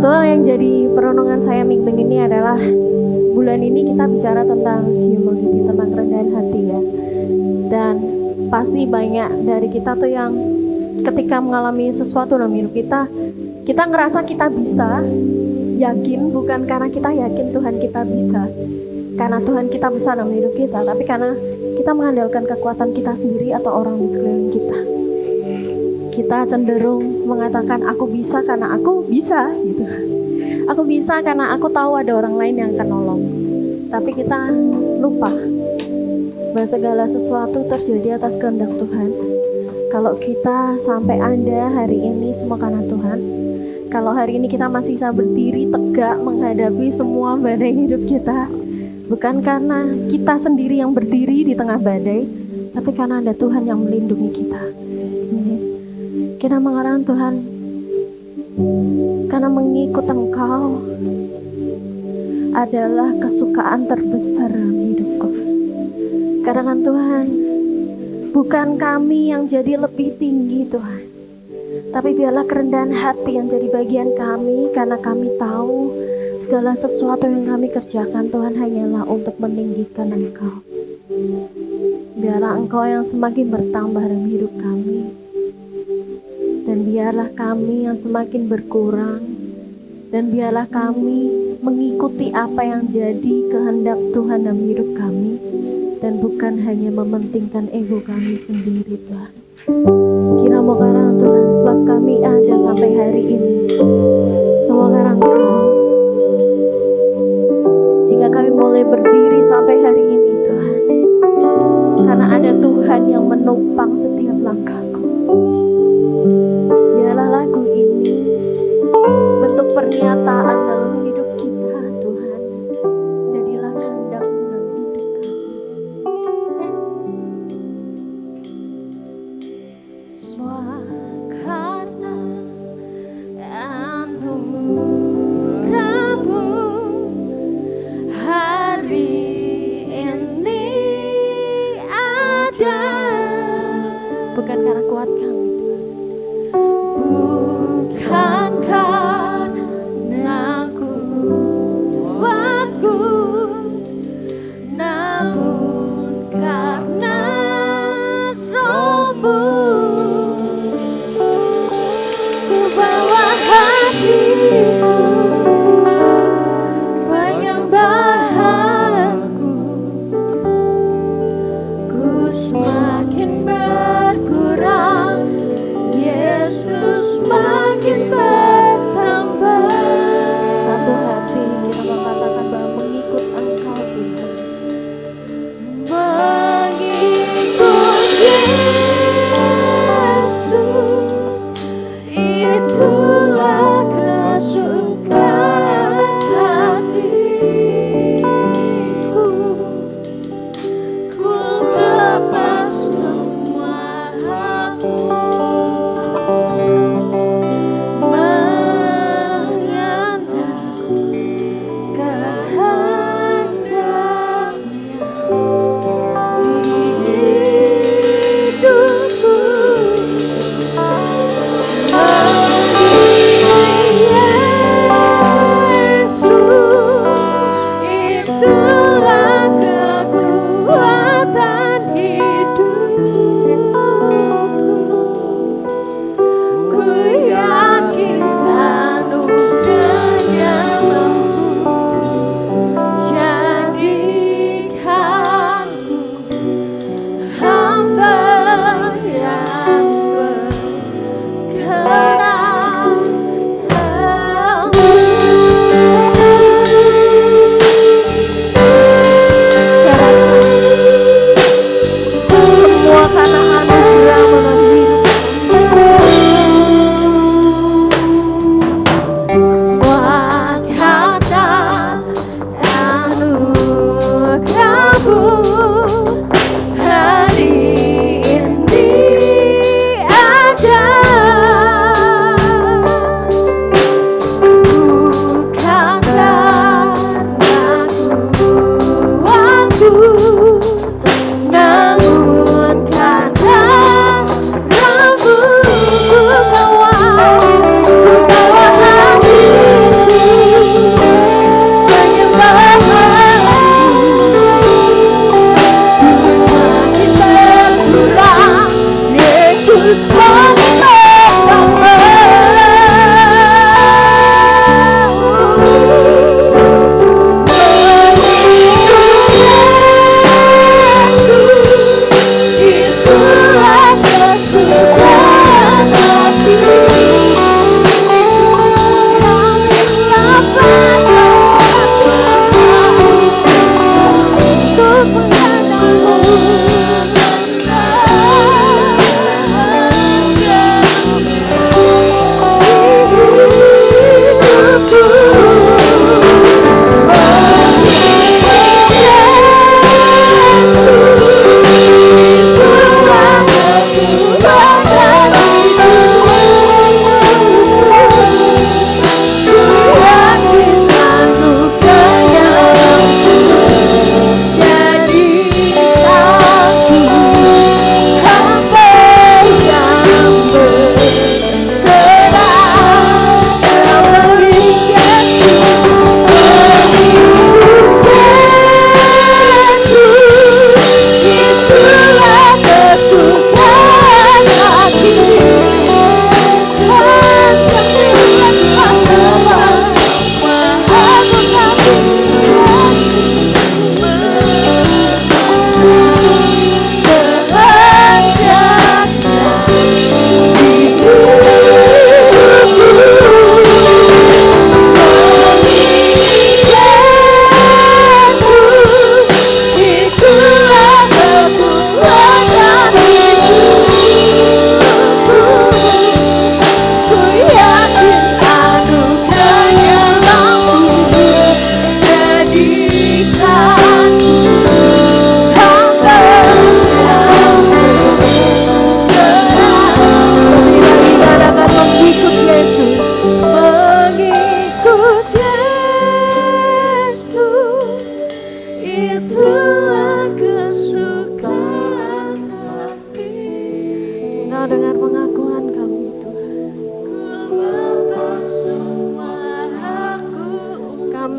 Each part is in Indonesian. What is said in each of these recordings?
Tuhan, yang jadi perenungan saya minggu ini adalah bulan ini kita bicara tentang humility, tentang kerendahan hati ya. Dan pasti banyak dari kita tuh yang ketika mengalami sesuatu dalam hidup kita ngerasa kita bisa, yakin bukan karena kita yakin Tuhan kita bisa, karena Tuhan kita besar dalam hidup kita, tapi karena kita mengandalkan kekuatan kita sendiri atau orang di sekeliling kita. Kita cenderung mengatakan aku bisa karena aku bisa gitu. Aku bisa karena aku tahu ada orang lain yang akan nolong. Tapi kita lupa bahwa segala sesuatu terjadi atas kehendak Tuhan. Kalau kita sampai Anda hari ini semua karena Tuhan. Kalau hari ini kita masih bisa berdiri tegak menghadapi semua badai hidup kita, bukan karena kita sendiri yang berdiri di tengah badai, tapi karena ada Tuhan yang melindungi kita. Kita mengharapkan Tuhan, karena mengikut Engkau adalah kesukaan terbesar dalam hidupku. Karena Tuhan, bukan kami yang jadi lebih tinggi Tuhan, tapi biarlah kerendahan hati yang jadi bagian kami, karena kami tahu segala sesuatu yang kami kerjakan Tuhan hanyalah untuk meninggikan Engkau. Biarlah Engkau yang semakin bertambah dalam hidup kami, dan biarlah kami yang semakin berkurang, dan biarlah kami mengikuti apa yang jadi kehendak Tuhan dalam hidup kami, dan bukan hanya mementingkan ego kami sendiri Tuhan. Kiranya karena Tuhan, sebab kami ada sampai hari ini semua karena Engkau. Jika kami boleh berdiri sampai hari ini Tuhan, karena ada Tuhan yang menopang setiap langkahku. Biarlah lagu ini bentuk pernyataan dalam hidup kita Tuhan. Jadilah kehendak-Mu dalam hidup kami. Karena anugerah-Mu hari ini ada, bukan karena kuat kami, bukan karena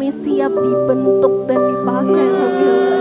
kami siap dibentuk dan dipakai lebih lagi.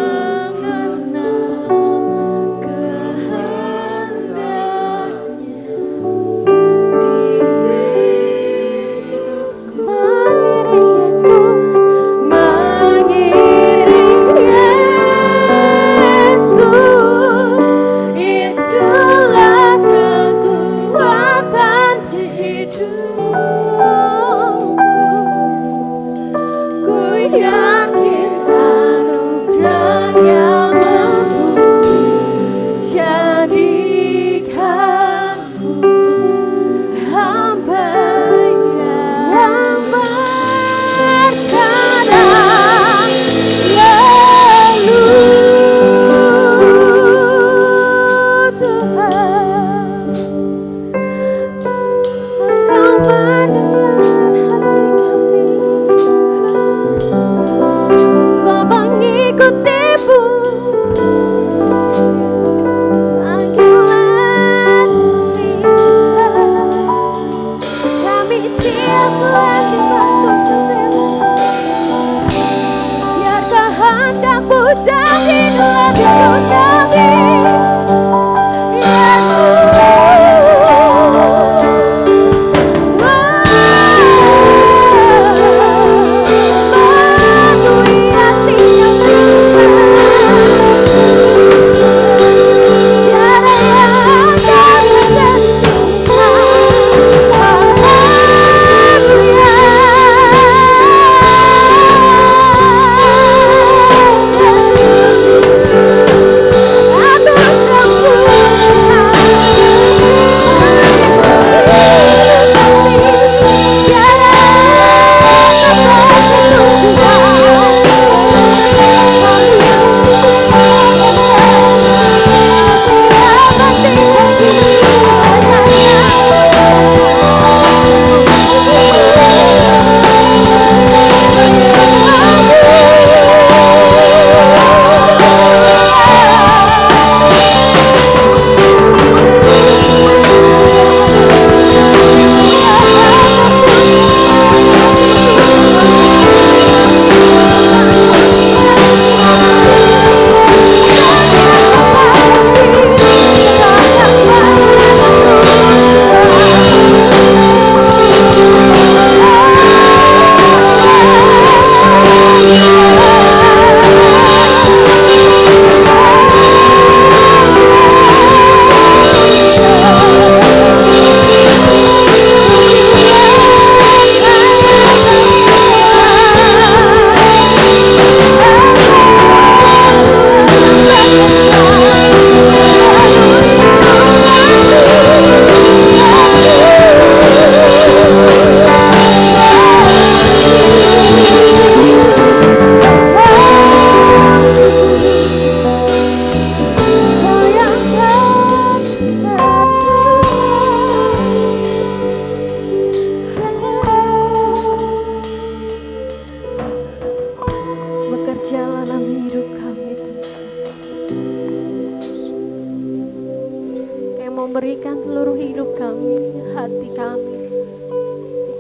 Berikan seluruh hidup kami, hati kami,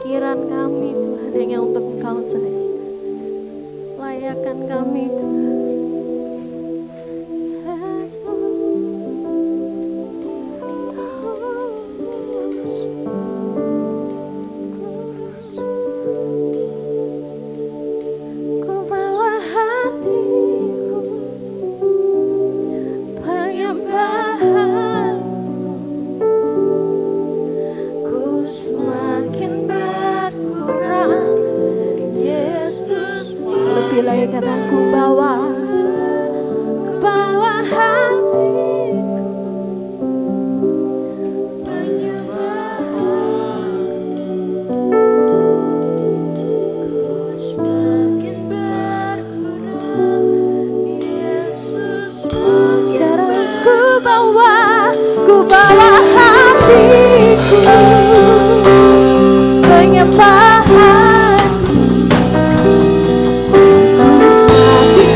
pikiran kami Tuhan, hanya untuk Engkau saja. Layakkan kami Tuhan. Yes, ku bawa hatiku penyembahan, semakin berkurang Yesus. Lebih lagi kata ku bawa hatiku penyembahan, ku semakin berkurang Yesus. Sekarang ku bawa hatiku penyembahan, ku semakin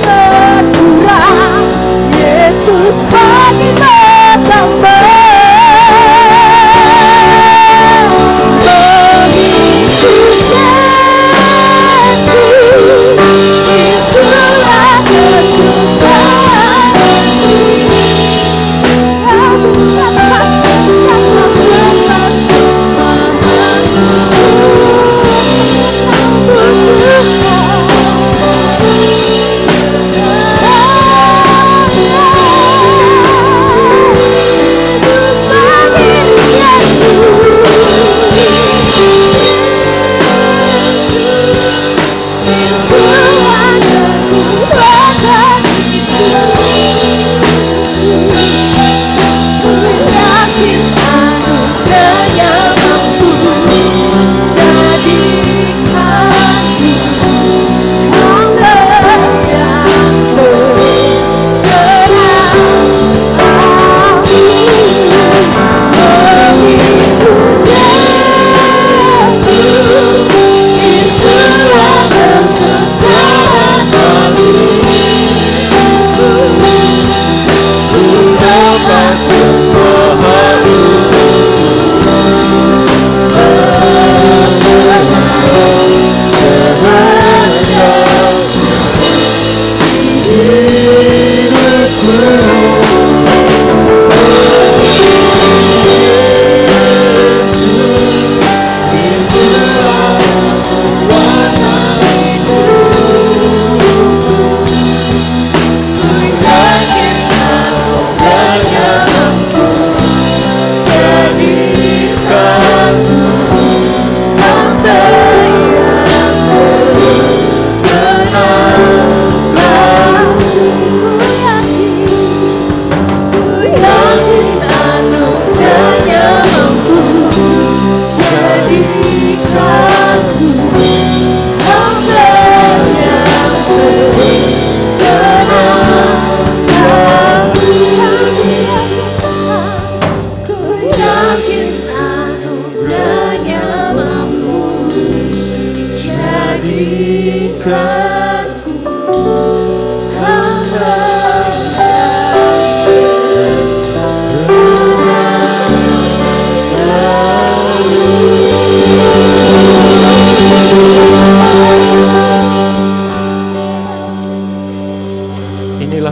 Inilah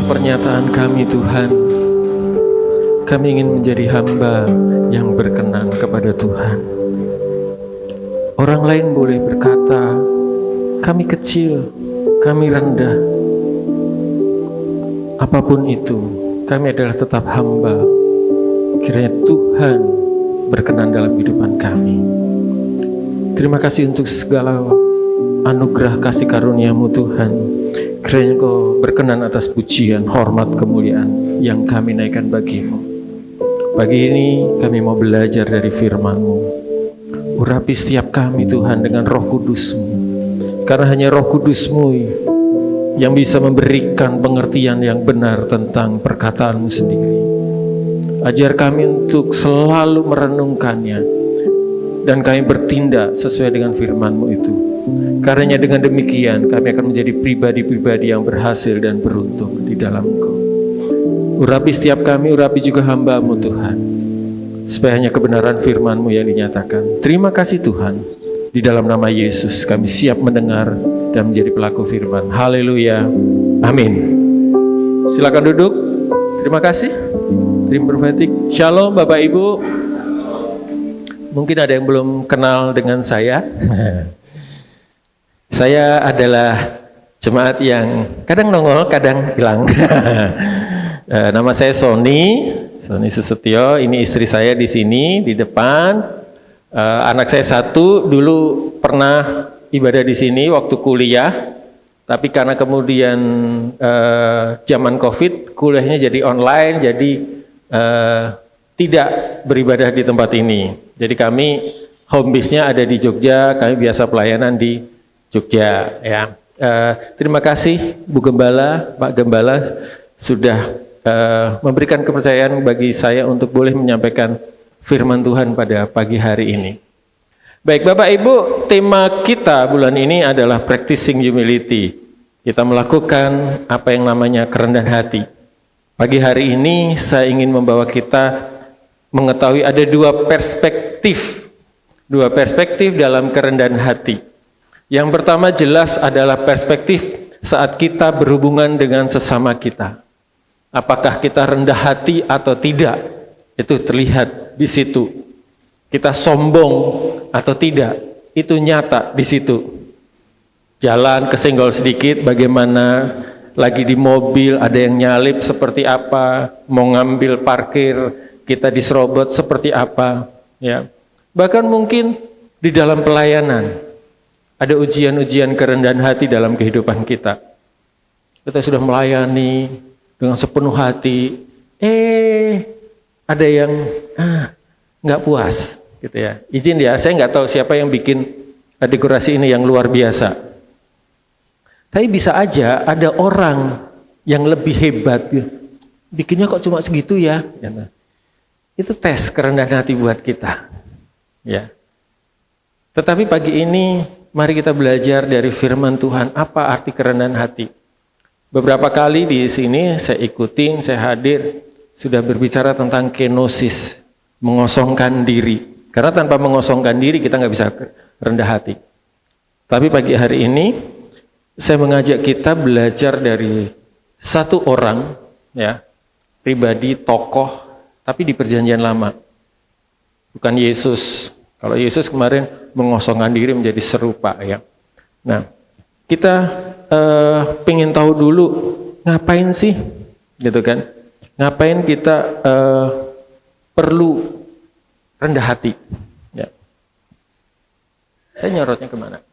pernyataan kami Tuhan. Kami ingin menjadi hamba yang berkenan kepada Tuhan. Orang lain boleh berkata, kami kecil, kami rendah. Apapun itu, kami adalah tetap hamba. Kiranya Tuhan berkenan dalam kehidupan kami. Terima kasih untuk segala anugerah kasih karunia-Mu Tuhan. Kiranya Engkau berkenan atas pujian, hormat, kemuliaan yang kami naikkan bagi-Mu. Pagi ini kami mau belajar dari firman-Mu. Urapi setiap kami Tuhan dengan Roh Kudus-Mu. Karena hanya Roh Kudus-Mu yang bisa memberikan pengertian yang benar tentang perkataan-Mu sendiri. Ajar kami untuk selalu merenungkannya dan kami bertindak sesuai dengan firman-Mu itu. Karenanya dengan demikian kami akan menjadi pribadi-pribadi yang berhasil dan beruntung di dalam Engkau. Urapi setiap kami, urapi juga hamba-Mu Tuhan, supaya hanya kebenaran firman-Mu yang dinyatakan. Terima kasih Tuhan. Di dalam nama Yesus kami siap mendengar dan menjadi pelaku firman. Haleluya. Amin. Silakan duduk. Terima kasih. Tim prophetic. Shalom Bapak Ibu. Mungkin ada yang belum kenal dengan saya. Saya adalah jemaat yang kadang nongol, kadang hilang. Nama saya Sony Susetio. Ini istri saya di sini, di depan. Anak saya satu dulu pernah ibadah di sini waktu kuliah. Tapi karena kemudian zaman COVID, kuliahnya jadi online, jadi tidak beribadah di tempat ini. Jadi kami home base-nya ada di Jogja, kami biasa pelayanan di Jogja. Ya. Terima kasih Bu Gembala, Pak Gembala sudah memberikan kepercayaan bagi saya untuk boleh menyampaikan firman Tuhan pada pagi hari ini. Baik Bapak Ibu, tema kita bulan ini adalah practicing humility. Kita melakukan apa yang namanya kerendahan hati. Pagi hari ini saya ingin membawa kita mengetahui ada dua perspektif dalam kerendahan hati. Yang pertama jelas adalah perspektif saat kita berhubungan dengan sesama kita. Apakah kita rendah hati atau tidak? Itu terlihat di situ. Kita sombong atau tidak? Itu nyata di situ. Jalan kesenggol sedikit, bagaimana? Lagi di mobil, ada yang nyalip seperti apa? Mau ngambil parkir, kita diserobot seperti apa? Ya. Bahkan mungkin di dalam pelayanan, ada ujian-ujian kerendahan hati dalam kehidupan kita. Kita sudah melayani dengan sepenuh hati, ada yang nggak puas, gitu ya. Izin ya, saya nggak tahu siapa yang bikin dekorasi ini yang luar biasa. Tapi bisa aja ada orang yang lebih hebat, bikinnya kok cuma segitu ya. Itu tes kerendahan hati buat kita. Ya. Tetapi pagi ini mari kita belajar dari firman Tuhan apa arti kerendahan hati. Beberapa kali di sini saya ikutin, saya hadir, sudah berbicara tentang kenosis, mengosongkan diri. Karena tanpa mengosongkan diri kita nggak bisa rendah hati. Tapi pagi hari ini saya mengajak kita belajar dari satu orang, ya, pribadi, tokoh, tapi di perjanjian lama. Bukan Yesus. Kalau Yesus kemarin mengosongkan diri menjadi serupa, ya. Nah, kita pengen tahu dulu ngapain sih, gitu kan? Ngapain kita perlu rendah hati? Ya. Saya nyorotnya kemana?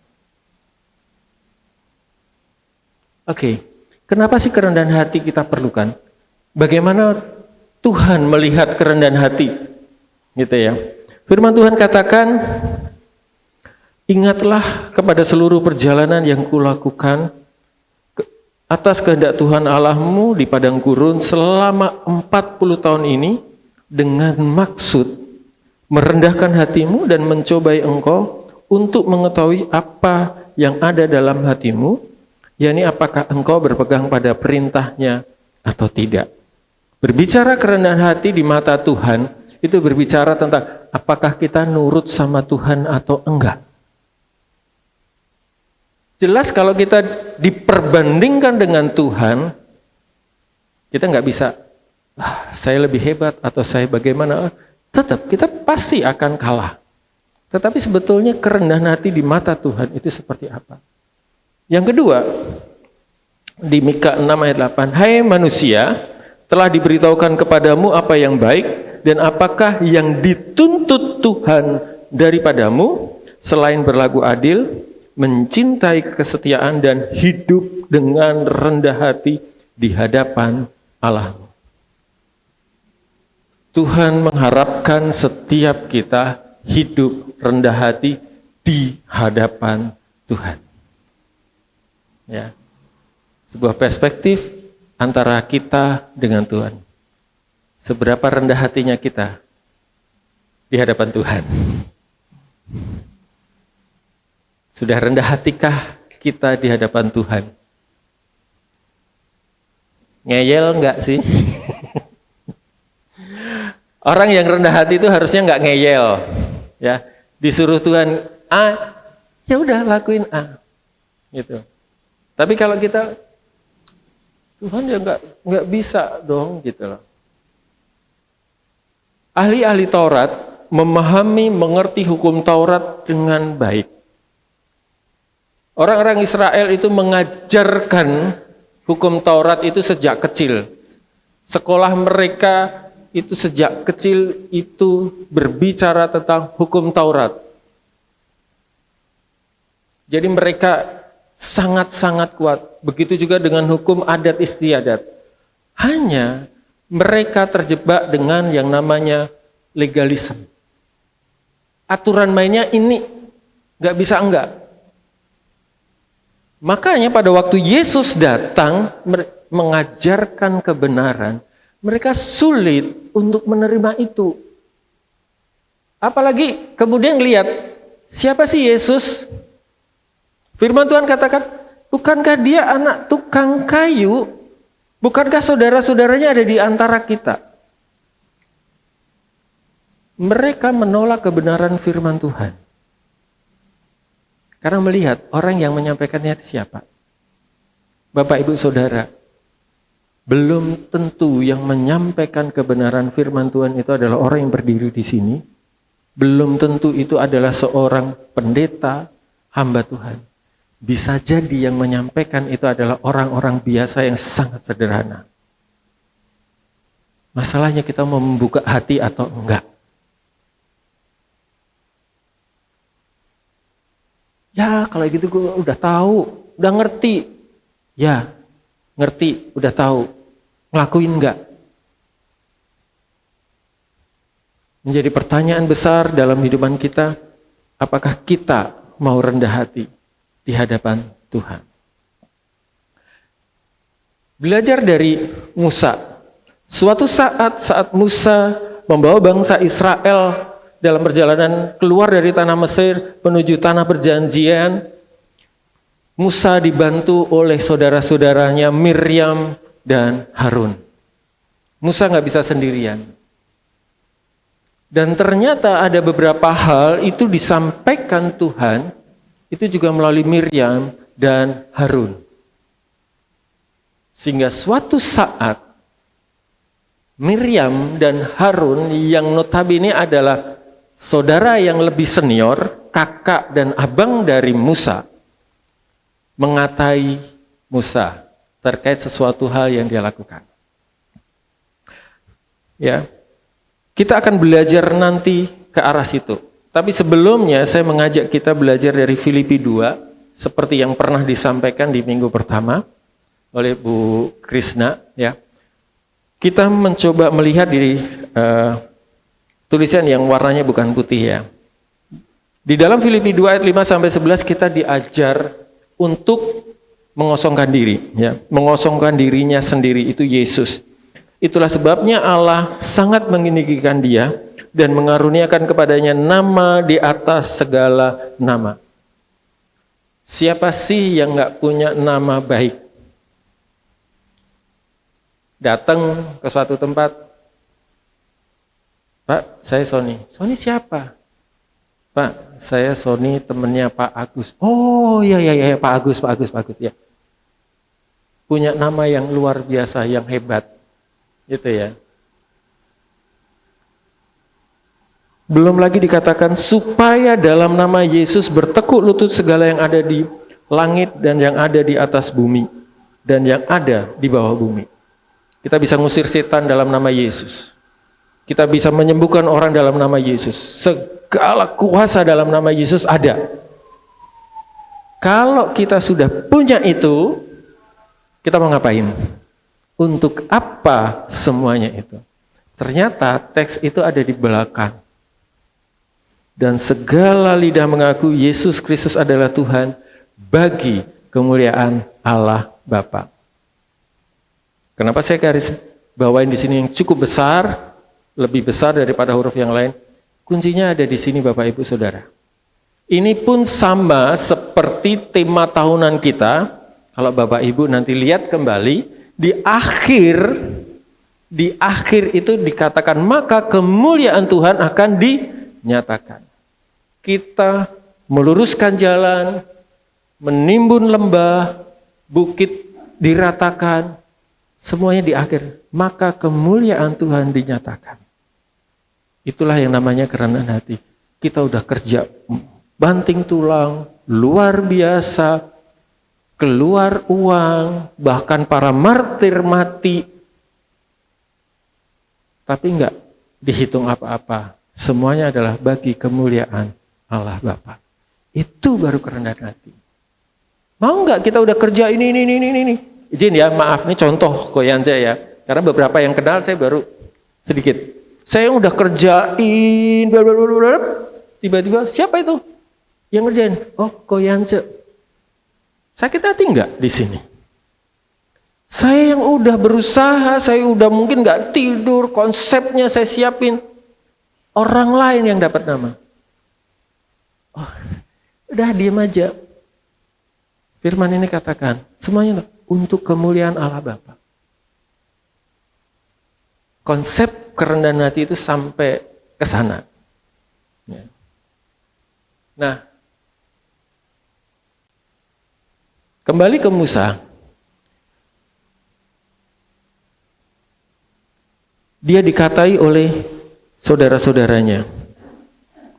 Oke, kenapa sih kerendahan hati kita perlukan? Bagaimana Tuhan melihat kerendahan hati? Gitu ya. Firman Tuhan katakan, ingatlah kepada seluruh perjalanan yang kulakukan atas kehendak Tuhan Allahmu di padang gurun selama 40 tahun ini dengan maksud merendahkan hatimu dan mencobai engkau untuk mengetahui apa yang ada dalam hatimu, yakni apakah engkau berpegang pada perintahnya atau tidak. Berbicara kerendahan hati di mata Tuhan, itu berbicara tentang apakah kita nurut sama Tuhan atau enggak. Jelas kalau kita diperbandingkan dengan Tuhan, kita nggak bisa, saya lebih hebat atau saya bagaimana. Tetap kita pasti akan kalah. Tetapi sebetulnya kerendahan hati di mata Tuhan itu seperti apa? Yang kedua, di Mika 6 ayat 8, hai manusia, telah diberitahukan kepadamu apa yang baik dan apakah yang dituntut Tuhan daripadamu selain berlaku adil, mencintai kesetiaan dan hidup dengan rendah hati di hadapan Allah. Tuhan mengharapkan setiap kita hidup rendah hati di hadapan Tuhan. Ya. Sebuah perspektif antara kita dengan Tuhan. Seberapa rendah hatinya kita di hadapan Tuhan. Sudah rendah hatikah kita di hadapan Tuhan? Ngeyel enggak sih? Orang yang rendah hati itu harusnya enggak ngeyel. Ya, disuruh Tuhan A, ya udah lakuin A. Gitu. Tapi kalau kita Tuhan ya enggak bisa dong gitu loh. Ahli-ahli Taurat memahami, mengerti hukum Taurat dengan baik. Orang-orang Israel itu mengajarkan hukum Taurat itu sejak kecil. Sekolah mereka itu sejak kecil itu berbicara tentang hukum Taurat. Jadi mereka sangat-sangat kuat. Begitu juga dengan hukum adat istiadat. Hanya mereka terjebak dengan yang namanya legalisme. Aturan mainnya ini, nggak bisa enggak. Makanya pada waktu Yesus datang mengajarkan kebenaran, mereka sulit untuk menerima itu. Apalagi kemudian lihat, siapa sih Yesus? Firman Tuhan katakan, bukankah dia anak tukang kayu? Bukankah saudara-saudaranya ada di antara kita? Mereka menolak kebenaran firman Tuhan. Karena melihat orang yang menyampaikannya itu siapa? Bapak, Ibu, Saudara, belum tentu yang menyampaikan kebenaran firman Tuhan itu adalah orang yang berdiri di sini. Belum tentu itu adalah seorang pendeta, hamba Tuhan. Bisa jadi yang menyampaikan itu adalah orang-orang biasa yang sangat sederhana. Masalahnya kita mau membuka hati atau enggak. Ya kalau gitu gue udah tahu, udah ngerti. Ya ngerti, udah tahu. Ngelakuin enggak? Menjadi pertanyaan besar dalam hidupan kita, apakah kita mau rendah hati di hadapan Tuhan? Belajar dari Musa. Suatu saat Musa membawa bangsa Israel dalam perjalanan keluar dari tanah Mesir menuju tanah perjanjian, Musa dibantu oleh saudara-saudaranya Miriam dan Harun. Musa nggak bisa sendirian. Dan ternyata ada beberapa hal itu disampaikan Tuhan, itu juga melalui Miriam dan Harun. Sehingga suatu saat Miriam dan Harun yang notabene adalah saudara yang lebih senior, kakak dan abang dari Musa, mengatai Musa terkait sesuatu hal yang dia lakukan. Ya, kita akan belajar nanti ke arah situ. Tapi sebelumnya saya mengajak kita belajar dari Filipi 2, seperti yang pernah disampaikan di minggu pertama oleh Bu Krisna. Ya, kita mencoba melihat di tulisan yang warnanya bukan putih ya. Di dalam Filipi 2 ayat 5-11 kita diajar untuk mengosongkan diri, ya, mengosongkan dirinya sendiri, itu Yesus. Itulah sebabnya Allah sangat meninggikan dia dan mengaruniakan kepadanya nama di atas segala nama. Siapa sih yang nggak punya nama baik? Datang ke suatu tempat, Pak, saya Sony. Sony siapa? Pak, saya Sony temennya Pak Agus. Oh iya Pak Agus ya. Punya nama yang luar biasa, yang hebat. Gitu ya. Belum lagi dikatakan supaya dalam nama Yesus bertekuk lutut segala yang ada di langit dan yang ada di atas bumi dan yang ada di bawah bumi. Kita bisa ngusir setan dalam nama Yesus. Kita bisa menyembuhkan orang dalam nama Yesus. Segala kuasa dalam nama Yesus ada. Kalau kita sudah punya itu, kita mau ngapain? Untuk apa semuanya itu? Ternyata teks itu ada di belakang. Dan segala lidah mengaku Yesus Kristus adalah Tuhan bagi kemuliaan Allah Bapa. Kenapa saya garis bawain di sini yang cukup besar, lebih besar daripada huruf yang lain? Kuncinya ada di sini Bapak Ibu Saudara. Ini pun sama seperti tema tahunan kita. Kalau Bapak Ibu nanti lihat kembali, di akhir itu dikatakan maka kemuliaan Tuhan akan dinyatakan. Kita meluruskan jalan, menimbun lembah, bukit diratakan, semuanya di akhir. Maka kemuliaan Tuhan dinyatakan. Itulah yang namanya kerendahan hati. Kita udah kerja banting tulang, luar biasa, keluar uang, bahkan para martir mati. Tapi enggak dihitung apa-apa. Semuanya adalah bagi kemuliaan Allah Bapa. Itu baru kerendahan hati. Mau enggak kita udah kerja ini. Izin ya, maaf nih contoh koyan saya ya. Karena beberapa yang kenal saya baru sedikit. Saya udah kerjain, tiba-tiba siapa itu yang ngerjain? Oh, koyance. Sakit hati enggak di sini? Saya yang udah berusaha, saya udah mungkin enggak tidur, konsepnya saya siapin. Orang lain yang dapat nama. Oh, udah diam aja. Firman ini katakan, semuanya untuk kemuliaan Allah Bapa. Konsep kerendahan hati itu sampai ke sana. Ya. Nah, kembali ke Musa. Dia dikatai oleh saudara-saudaranya,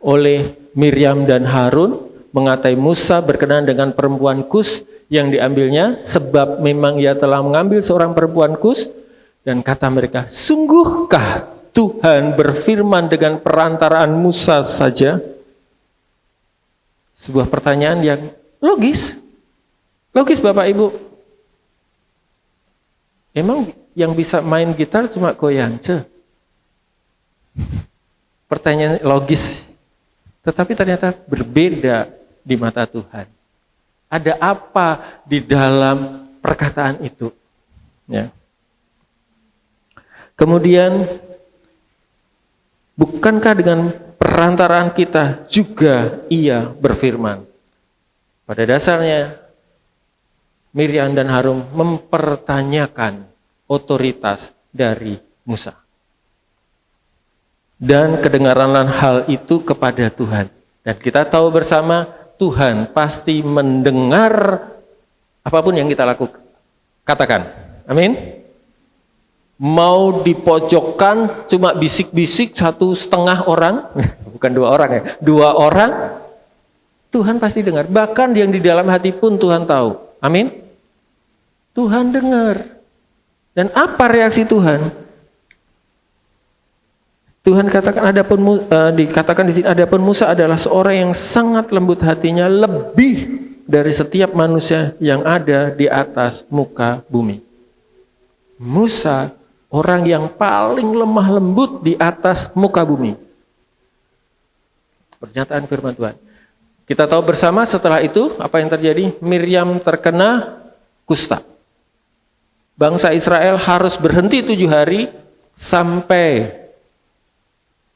oleh Miriam dan Harun, mengatai Musa berkenaan dengan perempuan Kus yang diambilnya, sebab memang ia telah mengambil seorang perempuan Kus, dan kata mereka, sungguhkah Tuhan berfirman dengan perantaraan Musa saja? Sebuah pertanyaan yang logis. Logis Bapak Ibu. Emang yang bisa main gitar cuma koyance? Pertanyaan logis. Tetapi ternyata berbeda di mata Tuhan. Ada apa di dalam perkataan itu? Ya. Kemudian, bukankah dengan perantaraan kita juga ia berfirman? Pada dasarnya, Miriam dan Harun mempertanyakan otoritas dari Musa. Dan kedengaranlah hal itu kepada Tuhan. Dan kita tahu bersama, Tuhan pasti mendengar apapun yang kita lakukan. Katakan, amin. Mau dipojokkan cuma bisik-bisik 1,5 orang, bukan 2 orang ya, 2 orang, Tuhan pasti dengar. Bahkan yang di dalam hati pun Tuhan tahu. Amin. Tuhan dengar. Dan apa reaksi Tuhan? Tuhan katakan dikatakan di sini, adapun Musa adalah seorang yang sangat lembut hatinya, lebih dari setiap manusia yang ada di atas muka bumi. Musa orang yang paling lemah lembut di atas muka bumi. Pernyataan firman Tuhan. Kita tahu bersama setelah itu apa yang terjadi? Miriam terkena kusta. Bangsa Israel harus berhenti 7 hari sampai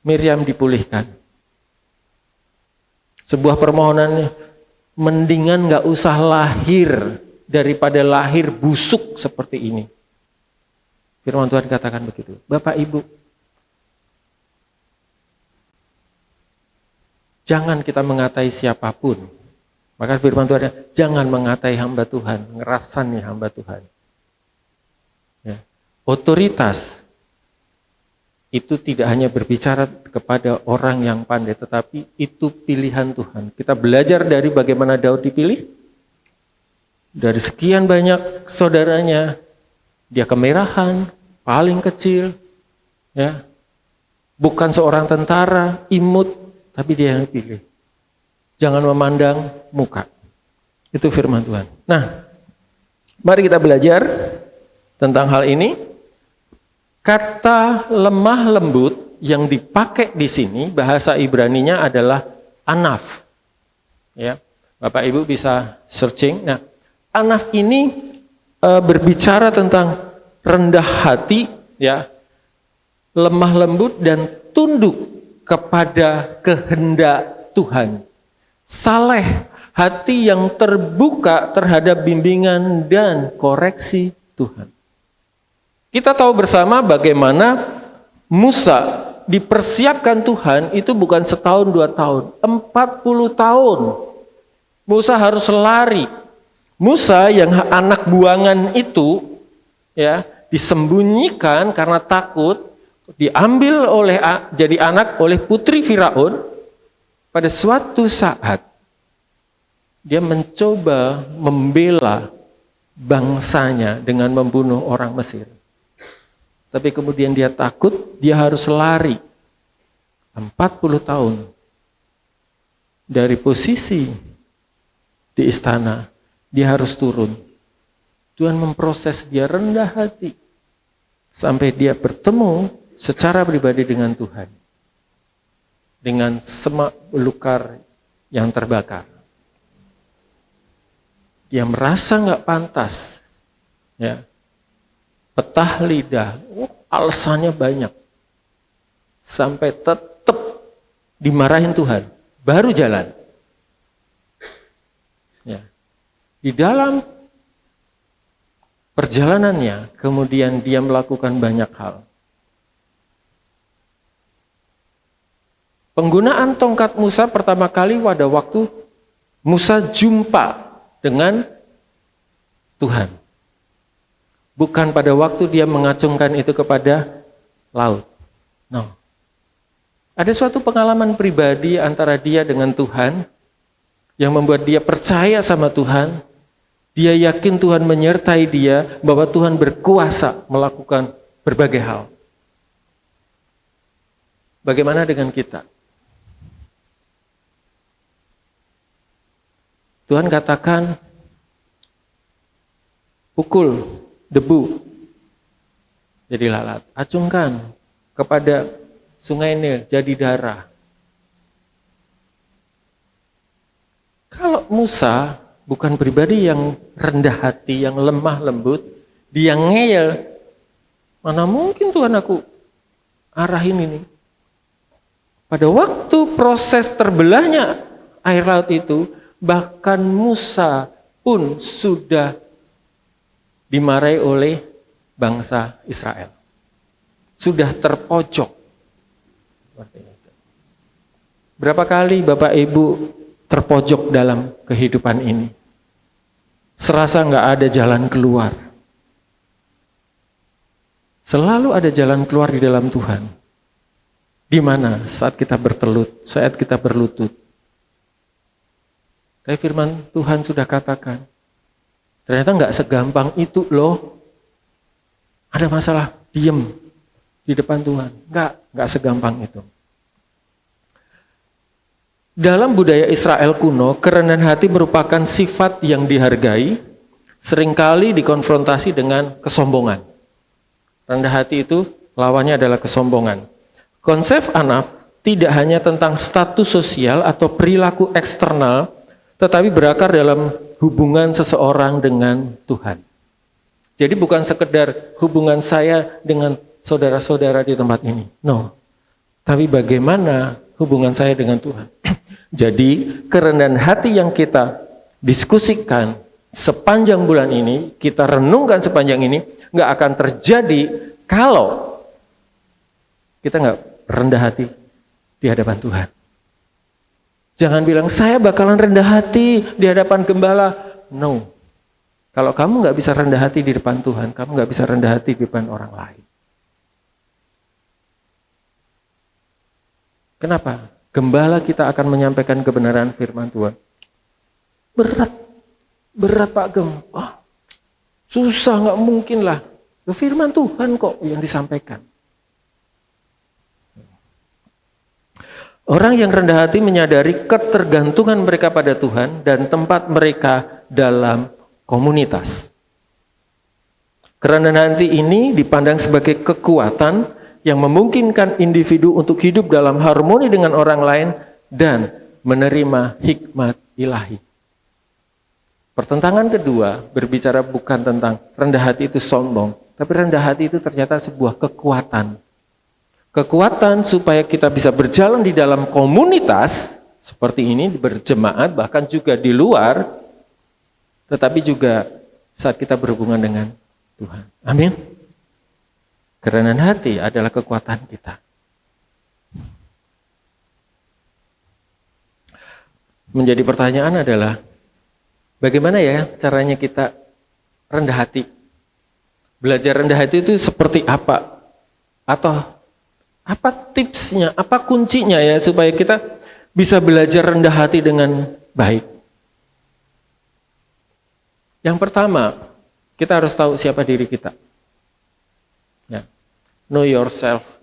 Miriam dipulihkan. Sebuah permohonan mendingan nggak usah lahir daripada lahir busuk seperti ini. Firman Tuhan katakan begitu. Bapak Ibu, jangan kita mengatai siapapun. Maka firman Tuhan, jangan mengatai hamba Tuhan, ngerasani hamba Tuhan. Ya. Otoritas itu tidak hanya berbicara kepada orang yang pandai, tetapi itu pilihan Tuhan. Kita belajar dari bagaimana Daud dipilih. Dari sekian banyak saudaranya, dia kemerahan, paling kecil, ya, bukan seorang tentara, imut, tapi dia yang dipilih. Jangan memandang muka. Itu firman Tuhan. Nah, mari kita belajar tentang hal ini. Kata lemah lembut yang dipakai di sini, bahasa Ibraninya adalah anaf. Ya, Bapak Ibu bisa searching. Nah, anaf ini berbicara tentang rendah hati, ya, lemah lembut dan tunduk kepada kehendak Tuhan. Saleh, hati yang terbuka terhadap bimbingan dan koreksi Tuhan. Kita tahu bersama bagaimana Musa dipersiapkan Tuhan itu bukan setahun 2 tahun, 40 tahun. Musa harus lari. Musa yang anak buangan itu, ya, disembunyikan karena takut, diambil jadi anak oleh putri Firaun. Pada suatu saat dia mencoba membela bangsanya dengan membunuh orang Mesir. Tapi kemudian dia takut, dia harus lari 40 tahun dari posisi di istana. Dia harus turun. Tuhan memproses dia rendah hati sampai dia bertemu secara pribadi dengan Tuhan. Dengan semak belukar yang terbakar. Dia merasa nggak pantas, ya, petah lidah, alasannya banyak, sampai tetap dimarahin Tuhan, baru jalan. Ya. Di dalam perjalanannya, kemudian dia melakukan banyak hal. Penggunaan tongkat Musa pertama kali pada waktu Musa jumpa dengan Tuhan. Bukan pada waktu dia mengacungkan itu kepada laut. No. Ada suatu pengalaman pribadi antara dia dengan Tuhan yang membuat dia percaya sama Tuhan. Dia yakin Tuhan menyertai dia, bahwa Tuhan berkuasa melakukan berbagai hal. Bagaimana dengan kita? Tuhan katakan, pukul debu jadi lalat, acungkan kepada sungai Nil jadi darah. Kalau Musa bukan pribadi yang rendah hati, yang lemah lembut, dia ngeyel, mana mungkin Tuhan aku arahin ini. Pada waktu proses terbelahnya air laut itu, bahkan Musa pun sudah dimarahi oleh bangsa Israel. Sudah terpojok. Berapa kali Bapak Ibu terpojok dalam kehidupan ini? Serasa nggak ada jalan keluar. Selalu ada jalan keluar di dalam Tuhan. Di mana? Saat kita saat kita berlutut. Tapi firman Tuhan sudah katakan, ternyata nggak segampang itu loh. Ada masalah, diem di depan Tuhan. Nggak segampang itu. Dalam budaya Israel kuno, kerendahan hati merupakan sifat yang dihargai, seringkali dikonfrontasi dengan kesombongan. Rendah hati itu lawannya adalah kesombongan. Konsep anaf tidak hanya tentang status sosial atau perilaku eksternal, tetapi berakar dalam hubungan seseorang dengan Tuhan. Jadi bukan sekedar hubungan saya dengan saudara-saudara di tempat ini. No. Tapi bagaimana hubungan saya dengan Tuhan. Jadi kerendahan hati yang kita diskusikan sepanjang bulan ini, kita renungkan sepanjang ini, nggak akan terjadi kalau kita nggak rendah hati di hadapan Tuhan. Jangan bilang, saya bakalan rendah hati di hadapan gembala. No. Kalau kamu nggak bisa rendah hati di depan Tuhan, kamu nggak bisa rendah hati di depan orang lain. Kenapa? Gembala kita akan menyampaikan kebenaran firman Tuhan. Berat Pak Gem. Susah, nggak mungkin lah. Firman Tuhan kok yang disampaikan. Orang yang rendah hati menyadari ketergantungan mereka pada Tuhan dan tempat mereka dalam komunitas. Kerendahan hati ini dipandang sebagai kekuatan yang memungkinkan individu untuk hidup dalam harmoni dengan orang lain dan menerima hikmat ilahi. Pertentangan kedua berbicara bukan tentang rendah hati itu sombong, tapi rendah hati itu ternyata sebuah kekuatan. Kekuatan supaya kita bisa berjalan di dalam komunitas seperti ini, berjemaat, bahkan juga di luar, tetapi juga saat kita berhubungan dengan Tuhan. Amin. Kerendahan hati adalah kekuatan kita. Menjadi pertanyaan adalah, bagaimana ya caranya kita rendah hati? Belajar rendah hati itu seperti apa? Atau apa tipsnya, apa kuncinya ya supaya kita bisa belajar rendah hati dengan baik? Yang pertama, kita harus tahu siapa diri kita. Ya. Know yourself.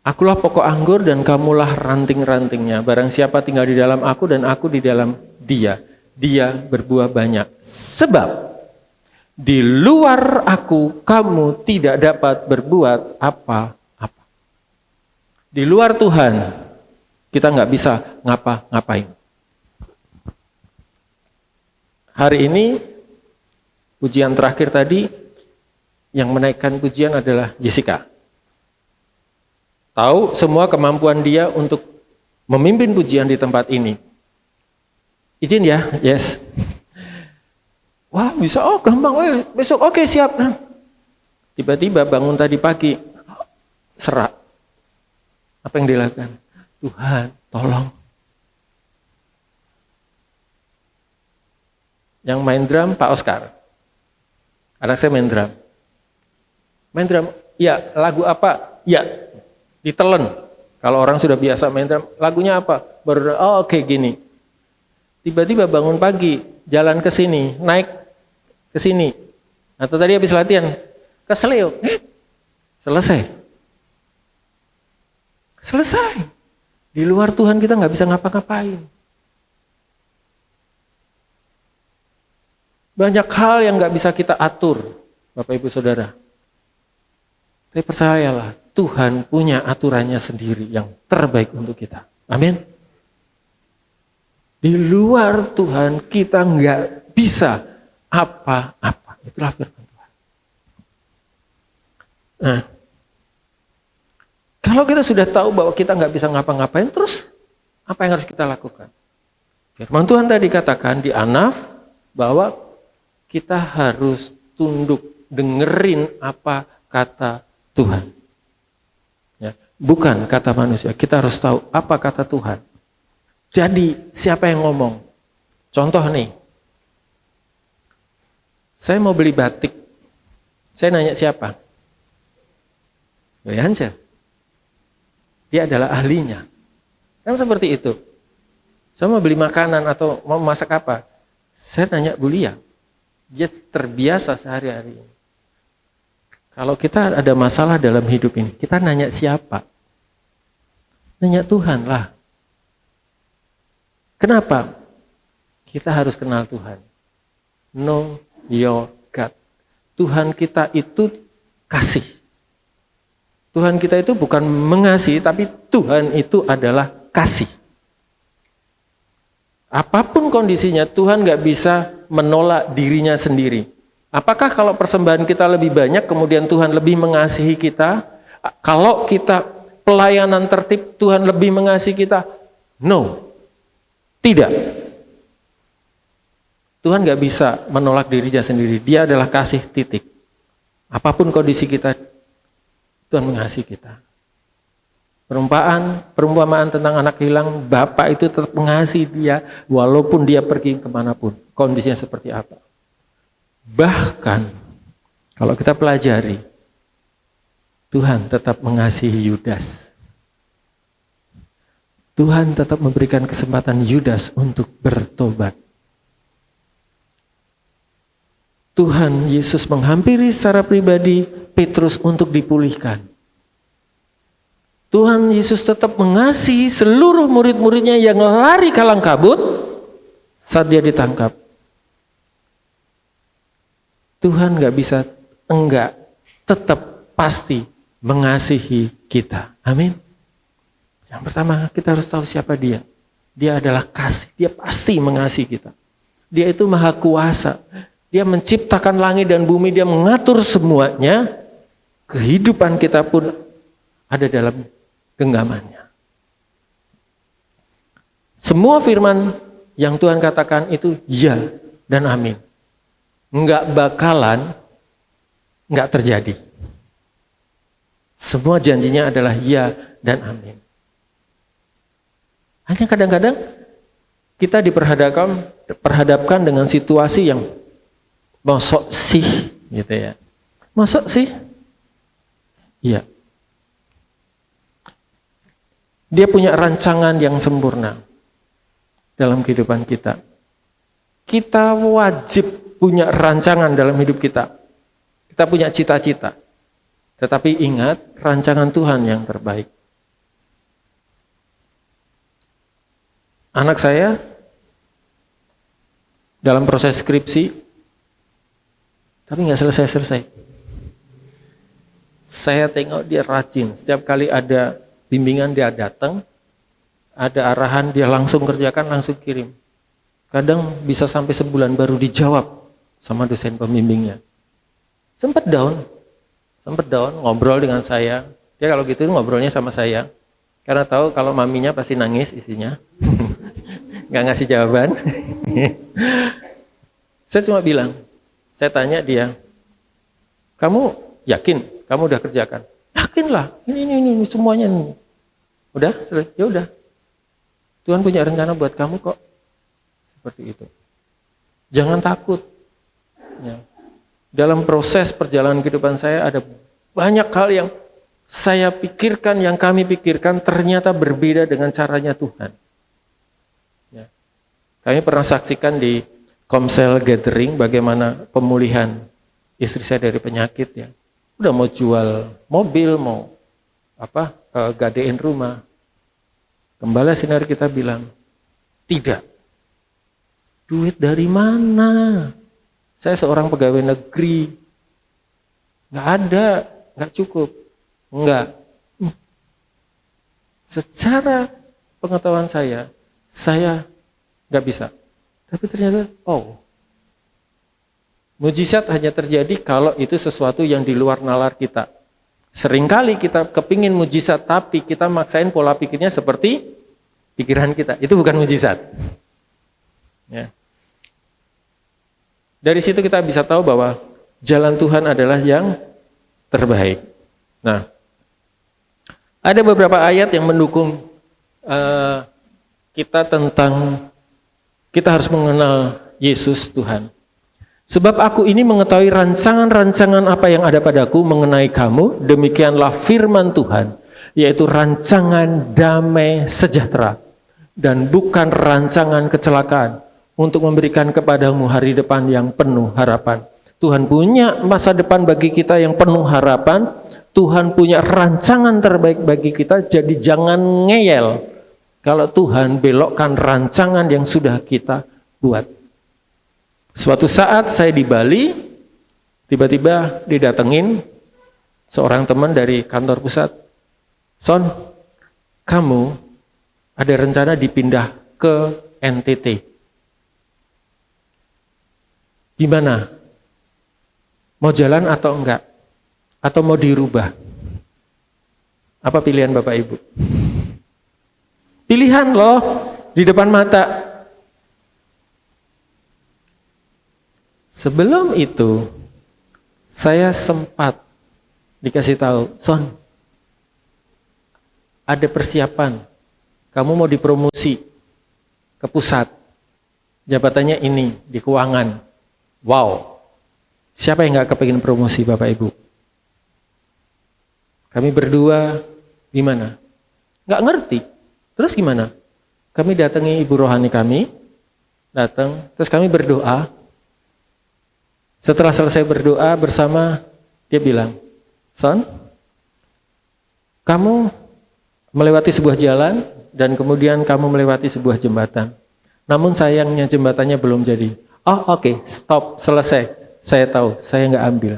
Akulah pokok anggur dan kamulah ranting-rantingnya. Barang siapa tinggal di dalam aku dan aku di dalam dia, dia berbuah banyak. Sebab di luar aku kamu tidak dapat berbuat apa-apa. Di luar Tuhan kita nggak bisa ngapa-ngapain. Hari ini pujian terakhir tadi yang menaikkan pujian adalah Jessica. Tahu semua kemampuan dia untuk memimpin pujian di tempat ini. Izin ya, yes. Wah bisa, gampang, besok oke, siap. Tiba-tiba bangun tadi pagi, serak. Apa yang dilakukan? Tuhan, tolong. Yang main drum Pak Oscar. Anak saya main drum. Main drum, ya lagu apa? Ya, ditelen. Kalau orang sudah biasa main drum, lagunya apa? Baru, oke, gini. Tiba-tiba bangun pagi, jalan ke sini, naik ke sini. Atau tadi habis latihan, ke Seleo. Selesai. Di luar Tuhan kita nggak bisa ngapa-ngapain. Banyak hal yang nggak bisa kita atur, Bapak Ibu Saudara. Tapi percayalah, Tuhan punya aturannya sendiri yang terbaik untuk kita. Amin. Di luar Tuhan kita nggak bisa apa-apa. Itulah firman Tuhan. Nah, kalau kita sudah tahu bahwa kita nggak bisa ngapa-ngapain, terus apa yang harus kita lakukan? Firman Tuhan tadi katakan di Anaf bahwa kita harus tunduk dengerin apa kata Tuhan. Ya, bukan kata manusia. Kita harus tahu apa kata Tuhan. Jadi siapa yang ngomong? Contoh nih, saya mau beli batik. Saya nanya siapa? Yanja. Dia adalah ahlinya. Kan seperti itu. Saya mau beli makanan atau mau masak apa? Saya nanya Bu Lia. Dia terbiasa sehari-hari. Kalau kita ada masalah dalam hidup ini, kita nanya siapa? Nanya Tuhan lah. Kenapa? Kita harus kenal Tuhan. Know your God. Tuhan kita itu kasih. Tuhan kita itu bukan mengasihi, tapi Tuhan itu adalah kasih. Apapun kondisinya, Tuhan gak bisa menolak dirinya sendiri. Apakah kalau persembahan kita lebih banyak, kemudian Tuhan lebih mengasihi kita? Kalau kita pelayanan tertib, Tuhan lebih mengasihi kita? No, tidak. Tuhan gak bisa menolak dirinya sendiri. Dia adalah kasih, titik. Apapun kondisi kita, Tuhan mengasihi kita. Perumpamaan tentang anak hilang, Bapak itu tetap mengasihi dia walaupun dia pergi kemanapun, kondisinya seperti apa. Bahkan kalau kita pelajari, Tuhan tetap mengasihi Yudas. Tuhan tetap memberikan kesempatan Yudas untuk bertobat. Tuhan Yesus menghampiri secara pribadi Petrus untuk dipulihkan. Tuhan Yesus tetap mengasihi seluruh murid-muridnya yang lari kalang kabut saat dia ditangkap. Tuhan tetap pasti mengasihi kita. Amin. Yang pertama kita harus tahu siapa dia. Dia adalah kasih, dia pasti mengasihi kita. Dia itu maha kuasa. Dia menciptakan langit dan bumi, dia mengatur semuanya. Kehidupan kita pun ada dalam genggamannya. Semua firman yang Tuhan katakan itu ya dan amin. Enggak terjadi. Semua janjinya adalah ya dan amin. Hanya kadang-kadang kita diperhadapkan dengan situasi yang mosok sih gitu ya. Mosok sih? Iya. Dia punya rancangan yang sempurna dalam kehidupan kita. Kita wajib punya rancangan dalam hidup kita. Kita punya cita-cita. Tetapi ingat, rancangan Tuhan yang terbaik. Anak saya dalam proses skripsi, tapi nggak selesai-selesai. Saya tengok dia rajin. Setiap kali ada bimbingan dia datang, ada arahan dia langsung kerjakan, langsung kirim. Kadang bisa sampai sebulan baru dijawab sama dosen pembimbingnya. Sempat down ngobrol dengan saya. Dia kalau gitu ngobrolnya sama saya, karena tahu kalau maminya pasti nangis isinya, nggak ngasih jawaban. Saya cuma bilang, saya tanya dia, kamu yakin kamu udah kerjakan? Yakinlah, ini semuanya nih. Udah, ya udah. Tuhan punya rencana buat kamu kok. Seperti itu. Jangan takut. Ya. Dalam proses perjalanan kehidupan saya ada banyak hal yang saya pikirkan, yang kami pikirkan ternyata berbeda dengan caranya Tuhan. Ya. Kami pernah saksikan di Komsel Gathering bagaimana pemulihan istri saya dari penyakit ya. Udah mau jual mobil, mau gadein rumah. Gembala Sinar kita bilang, tidak. Duit dari mana? Saya seorang pegawai negeri. Nggak ada, nggak cukup. Enggak. Secara pengetahuan saya nggak bisa. Tapi ternyata, mujizat hanya terjadi kalau itu sesuatu yang di luar nalar kita. Seringkali kita kepingin mujizat, tapi kita maksain pola pikirnya seperti pikiran kita. Itu bukan mujizat. Ya. Dari situ kita bisa tahu bahwa jalan Tuhan adalah yang terbaik. Nah, ada beberapa ayat yang mendukung kita harus mengenal Yesus Tuhan. Sebab aku ini mengetahui rancangan-rancangan apa yang ada padaku mengenai kamu, demikianlah firman Tuhan, yaitu rancangan damai sejahtera dan bukan rancangan kecelakaan, untuk memberikan kepadamu hari depan yang penuh harapan. Tuhan punya masa depan bagi kita yang penuh harapan, Tuhan punya rancangan terbaik bagi kita, jadi jangan ngeyel kalau Tuhan belokkan rancangan yang sudah kita buat. Suatu saat saya di Bali, tiba-tiba didatengin seorang teman dari kantor pusat. Son, kamu ada rencana dipindah ke NTT. Gimana? Mau jalan atau enggak? Atau mau dirubah? Apa pilihan Bapak Ibu? Pilihan loh, di depan mata. Sebelum itu, saya sempat dikasih tahu, Son, ada persiapan, kamu mau dipromosi ke pusat, jabatannya ini, di keuangan. Wow, siapa yang gak kepingin promosi Bapak Ibu? Kami berdua gimana? Gak ngerti, terus gimana? Kami datangi ibu rohani kami, datang, terus kami berdoa. Setelah selesai berdoa bersama, dia bilang, Son, kamu melewati sebuah jalan dan kemudian kamu melewati sebuah jembatan. Namun sayangnya jembatannya belum jadi. Oh oke, stop, selesai. Saya tahu, saya nggak ambil.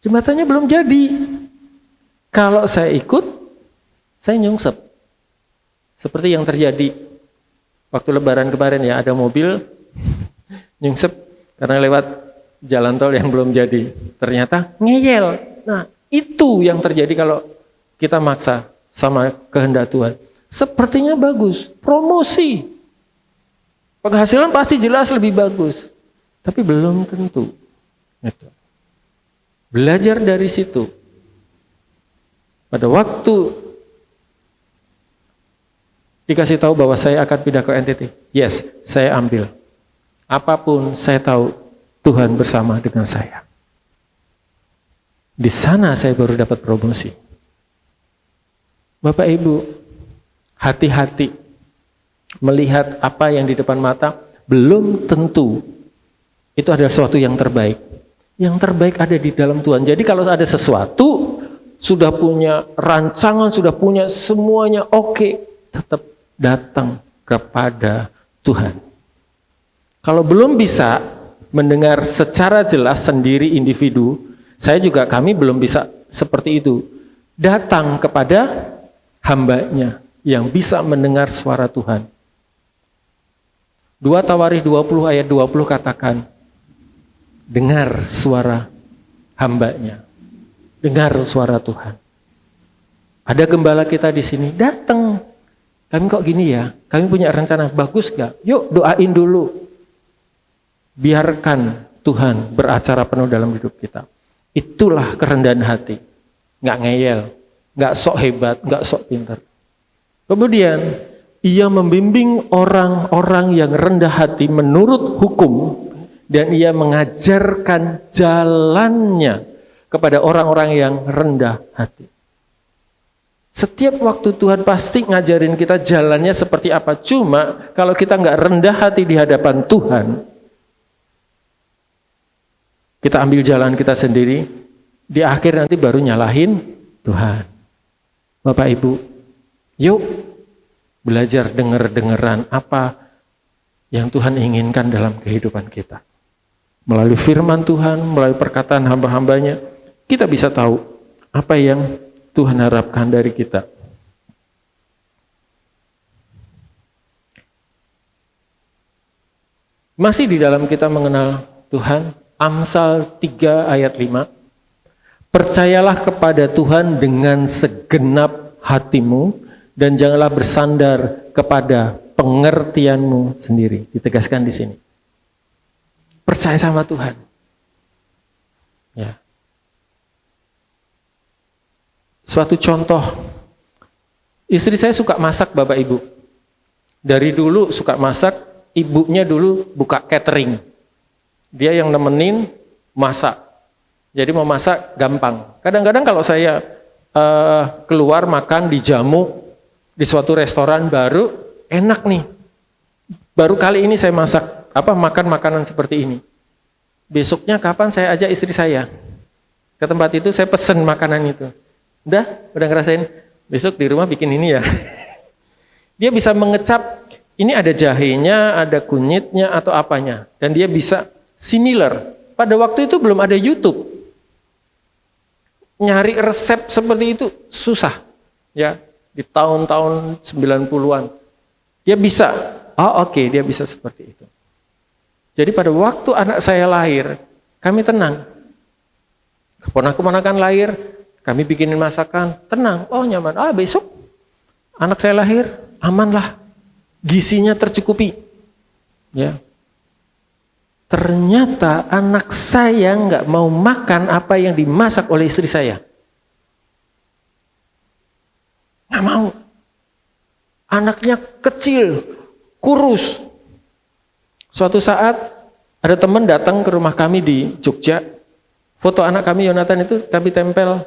Jembatannya belum jadi. Kalau saya ikut, saya nyungsep. Seperti yang terjadi waktu lebaran kemarin ya, ada mobil nyungsep karena lewat jalan tol yang belum jadi. Ternyata ngeyel. Nah, itu yang terjadi kalau kita maksa sama kehendak Tuhan. Sepertinya bagus, promosi. Penghasilan pasti jelas lebih bagus. Tapi belum tentu. Gitu. Belajar dari situ. Pada waktu dikasih tahu bahwa saya akan pindah ke NTT. Yes, saya ambil. Apapun saya tahu Tuhan bersama dengan saya. Di sana saya baru dapat promosi. Bapak Ibu, hati-hati melihat apa yang di depan mata, belum tentu itu adalah sesuatu yang terbaik. Yang terbaik ada di dalam Tuhan. Jadi kalau ada sesuatu, sudah punya rancangan, sudah punya semuanya oke, tetap datang kepada Tuhan. Kalau belum bisa mendengar secara jelas sendiri individu, kami belum bisa seperti itu. Datang kepada hambanya yang bisa mendengar suara Tuhan. 2 Tawarikh 20 ayat 20 katakan, dengar suara hambanya, dengar suara Tuhan. Ada gembala kita di sini, datang. Kami kok gini ya, kami punya rencana, bagus gak? Yuk doain dulu. Biarkan Tuhan beracara penuh dalam hidup kita. Itulah kerendahan hati. Nggak ngeyel, nggak sok hebat, nggak sok pintar. Kemudian, ia membimbing orang-orang yang rendah hati menurut hukum dan ia mengajarkan jalannya kepada orang-orang yang rendah hati. Setiap waktu Tuhan pasti ngajarin kita jalannya seperti apa. Cuma kalau kita nggak rendah hati di hadapan Tuhan, kita ambil jalan kita sendiri, di akhir nanti baru nyalahin Tuhan. Bapak Ibu, yuk belajar dengar-dengaran apa yang Tuhan inginkan dalam kehidupan kita. Melalui firman Tuhan, melalui perkataan hamba-hambanya, kita bisa tahu apa yang Tuhan harapkan dari kita. Masih di dalam kita mengenal Tuhan, Amsal 3 ayat 5, percayalah kepada Tuhan dengan segenap hatimu dan janganlah bersandar kepada pengertianmu sendiri. Ditegaskan di sini. Percaya sama Tuhan. Ya. Suatu contoh, istri saya suka masak Bapak Ibu. Dari dulu suka masak, ibunya dulu buka catering. Dia yang nemenin masak. Jadi mau masak gampang. Kadang-kadang kalau saya keluar makan di jamu di suatu restoran baru, enak nih. Baru kali ini saya makan makanan seperti ini. Besoknya kapan saya ajak istri saya ke tempat itu, saya pesen makanan itu. Udah ngerasain, besok di rumah bikin ini ya. Dia bisa mengecap, ini ada jahenya, ada kunyitnya atau apanya. Dan dia bisa similar. Pada waktu itu belum ada YouTube. Nyari resep seperti itu susah. Ya, di tahun-tahun 90-an. Dia bisa, dia bisa seperti itu. Jadi pada waktu anak saya lahir, kami tenang. Keponakan lahir, kami bikinin masakan, tenang, nyaman. Besok anak saya lahir, aman lah. Gizinya tercukupi. Ya. ternyata anak saya nggak mau makan apa yang dimasak oleh istri saya. Nggak mau. Anaknya kecil, kurus. Suatu saat ada teman datang ke rumah kami di Jogja. Foto anak kami Yonatan itu kami tempel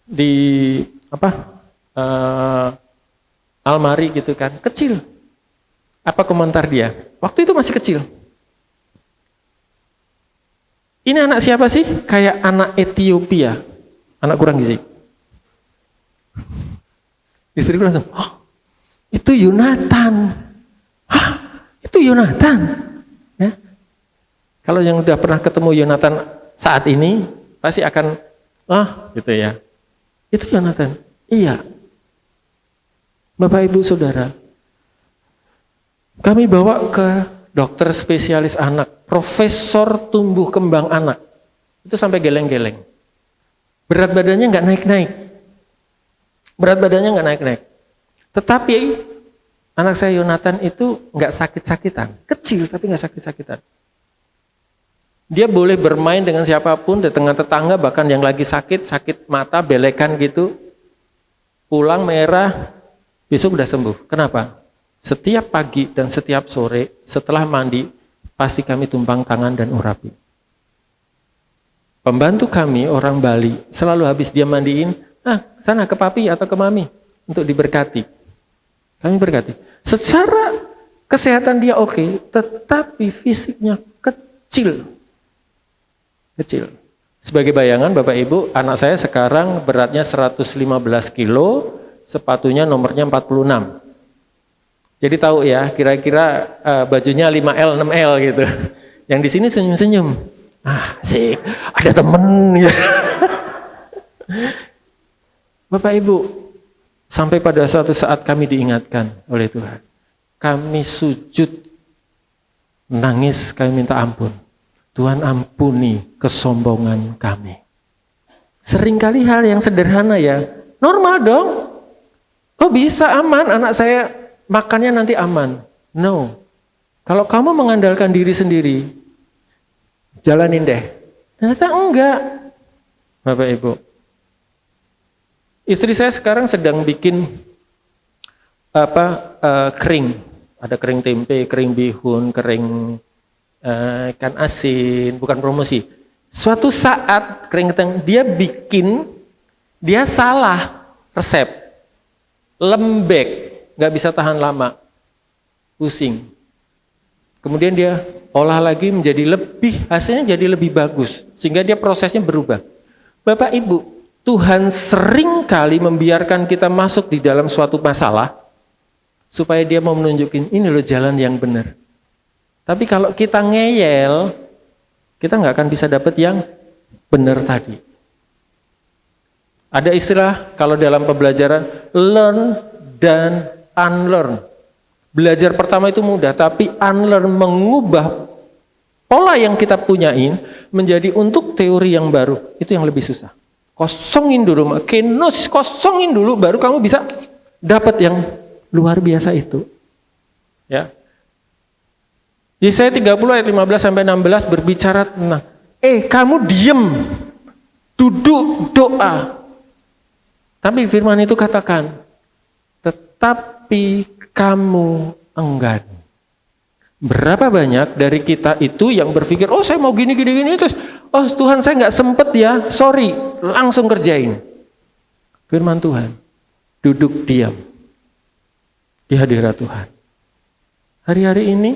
di almari gitu kan, kecil. Apa komentar dia? Waktu itu masih kecil. Ini anak siapa sih? Kayak anak Ethiopia, anak kurang gizi. Istriku langsung, oh, itu Yonatan. Hah, itu Yonatan. Ya. Kalau yang udah pernah ketemu Yonatan saat ini, pasti akan, gitu ya. Itu Yonatan. Iya. Bapak, Ibu, Saudara, kami bawa ke dokter spesialis anak, profesor tumbuh kembang anak. Itu sampai geleng-geleng. Berat badannya nggak naik-naik. Tetapi anak saya Yonatan itu nggak sakit-sakitan. Kecil tapi nggak sakit-sakitan. Dia boleh bermain dengan siapapun, dengan tetangga, bahkan yang lagi sakit mata, belekan gitu. Pulang merah, besok udah sembuh. Kenapa? Setiap pagi dan setiap sore setelah mandi, pasti kami tumpang tangan dan urapi. Pembantu kami orang Bali selalu habis dia mandiin, sana ke papi atau ke mami untuk diberkati. Kami berkati. Secara kesehatan dia oke, tetapi fisiknya kecil. Sebagai bayangan Bapak Ibu, anak saya sekarang beratnya 115 kilo, sepatunya nomornya 46. Jadi tahu ya, kira-kira bajunya 5L, 6L gitu. Yang di sini senyum-senyum. Sih, ada temen ya. Bapak Ibu, sampai pada suatu saat kami diingatkan oleh Tuhan. Kami sujud, nangis, kami minta ampun. Tuhan ampuni kesombongan kami. Seringkali hal yang sederhana ya, normal dong. Oh bisa aman, anak saya makannya nanti aman. No. Kalau kamu mengandalkan diri sendiri, jalanin deh. Ternyata enggak. Bapak Ibu. Istri saya sekarang sedang bikin kering. Ada kering tempe, kering bihun, kering ikan asin, bukan promosi. Suatu saat kering dia bikin, dia salah resep. Lembek, nggak bisa tahan lama, pusing. Kemudian dia olah lagi menjadi hasilnya jadi lebih bagus, sehingga dia prosesnya berubah. Bapak Ibu, Tuhan sering kali membiarkan kita masuk di dalam suatu masalah, supaya dia mau menunjukin, ini loh jalan yang benar. Tapi kalau kita ngeyel, kita nggak akan bisa dapat yang benar tadi. Ada istilah kalau dalam pembelajaran, learn dan unlearn. Belajar pertama itu mudah, tapi unlearn mengubah pola yang kita punyain menjadi untuk teori yang baru. Itu yang lebih susah. Kosongin dulu, kenosis kosongin dulu, baru kamu bisa dapat yang luar biasa itu. Ya. Yesaya 30 ayat 15 sampai 16 berbicara tentang, kamu diem, duduk doa. Tapi firman itu katakan, tetapi kamu enggan. Berapa banyak dari kita itu yang berpikir, saya mau gini, terus, Tuhan saya nggak sempet ya, sorry, langsung kerjain. Firman Tuhan, duduk diam di hadirat Tuhan. Hari-hari ini,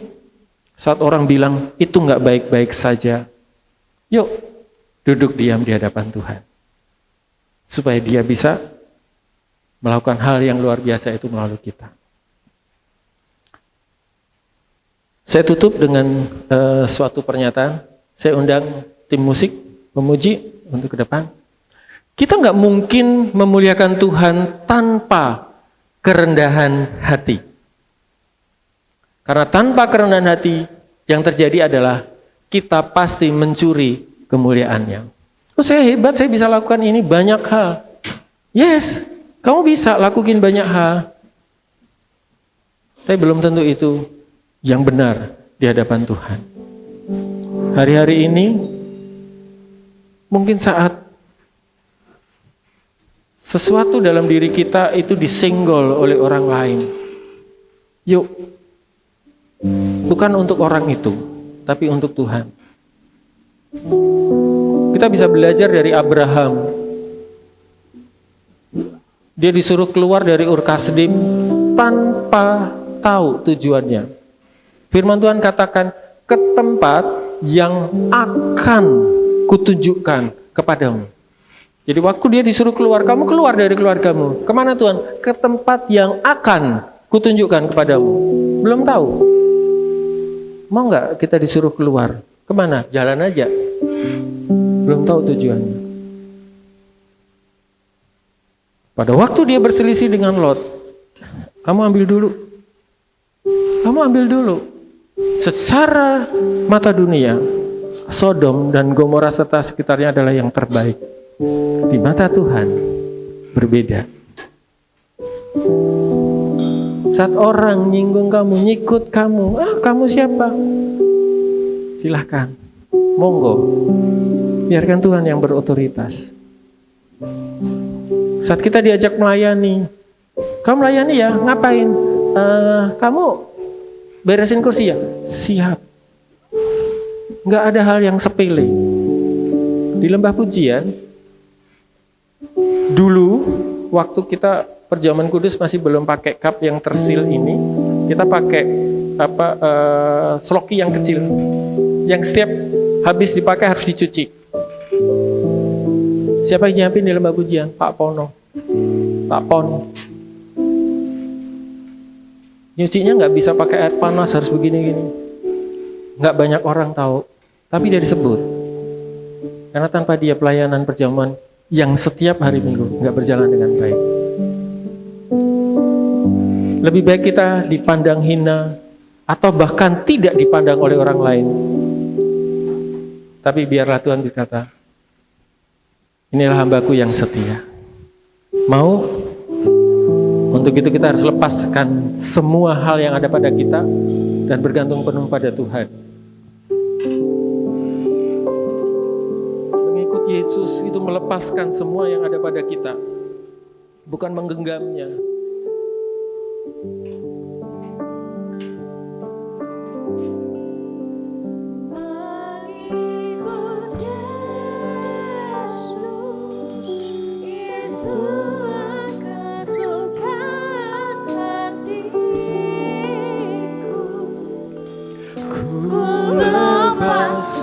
saat orang bilang, itu nggak baik-baik saja, yuk duduk diam di hadapan Tuhan. Supaya dia bisa melakukan hal yang luar biasa itu melalui kita. Saya tutup dengan suatu pernyataan. Saya undang tim musik memuji untuk ke depan. Kita nggak mungkin memuliakan Tuhan tanpa kerendahan hati. Karena tanpa kerendahan hati, yang terjadi adalah kita pasti mencuri kemuliaannya. Saya hebat, saya bisa lakukan ini banyak hal. Yes, kamu bisa lakukan banyak hal. Tapi belum tentu itu yang benar di hadapan Tuhan. hari-hari ini mungkin saat sesuatu dalam diri kita itu disenggol oleh orang lain. Yuk, bukan untuk orang itu, tapi untuk Tuhan. Kita bisa belajar dari Abraham. Dia disuruh keluar dari Ur Kasdim tanpa tahu tujuannya. Firman Tuhan katakan, ke tempat yang akan kutunjukkan kepadamu. Jadi waktu dia disuruh keluar, kamu keluar dari keluargamu. Kemana Tuhan? Ke tempat yang akan kutunjukkan kepadamu. Belum tahu. Mau nggak kita disuruh keluar? Kemana? Jalan aja. Belum tahu tujuannya. Pada waktu dia berselisih dengan Lot, kamu ambil dulu. Kamu ambil dulu. Secara mata dunia, Sodom dan Gomora serta sekitarnya adalah yang terbaik. Di mata Tuhan berbeda. Saat orang nyinggung kamu, nyikut kamu, kamu siapa? Silahkan, monggo. Biarkan Tuhan yang berotoritas. Saat kita diajak melayani, kamu melayani ya, ngapain? Kamu beresin kursi ya? Siap. Nggak ada hal yang sepele. Di lembah pujian, dulu waktu kita perjamuan kudus masih belum pakai cup yang tersil ini, kita pakai sloki yang kecil, yang setiap habis dipakai harus dicuci. Siapa yang nyiapin di lembah pujian? Pak Pono, Pak Pon. Nyucinya nggak bisa pakai air panas, harus begini-gini. Nggak banyak orang tahu, tapi dia disebut. Karena tanpa dia pelayanan perjamuan yang setiap hari Minggu nggak berjalan dengan baik. Lebih baik kita dipandang hina atau bahkan tidak dipandang oleh orang lain. Tapi biarlah Tuhan berkata, inilah hambaku yang setia. Mau? Untuk itu kita harus lepaskan semua hal yang ada pada kita dan bergantung penuh pada Tuhan. Mengikut Yesus itu melepaskan semua yang ada pada kita, bukan menggenggamnya.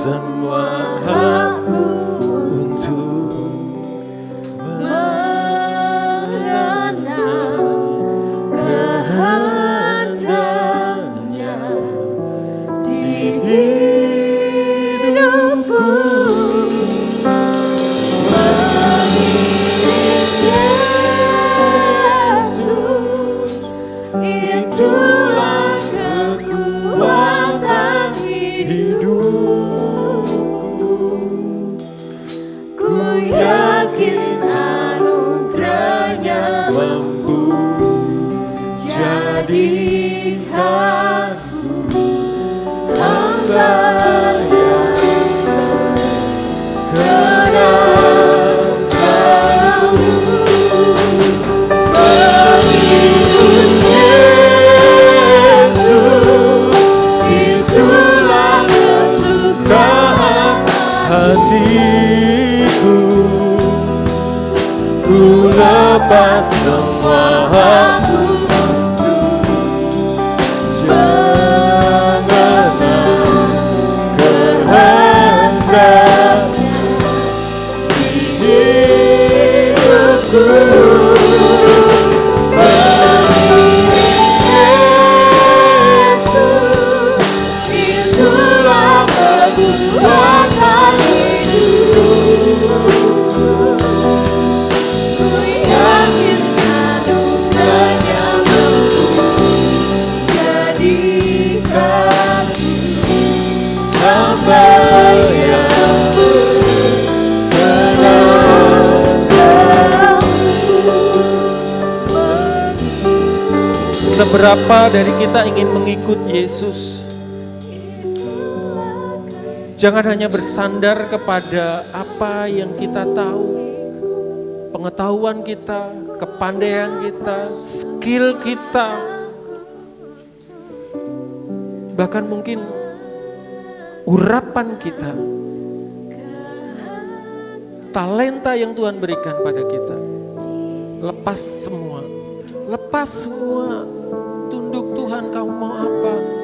Semua hakku untuk mengenal kehendaknya di hidupku. Mengiring Yesus, itulah kekuatan hidup. Yakin anugerahnya mampu jadikanku hamba yang kenal selalu mengikut Yesus, itulah kesukaan hatiku. Ku lepas semua hakku untuk mengenal kehendaknya di hidupku. Mengiring Yesus, itulah kekuatan hidupku. Yakin anugerahnya mampu jadikanku hamba yang kenal selalu. Seberapa dari kita ingin mengikut Yesus? Jangan hanya bersandar kepada apa yang kita tahu, pengetahuan kita, kepandaian kita, skill kita, bahkan mungkin urapan kita, talenta yang Tuhan berikan pada kita. Lepas semua, tunduk Tuhan, kamu mau apa?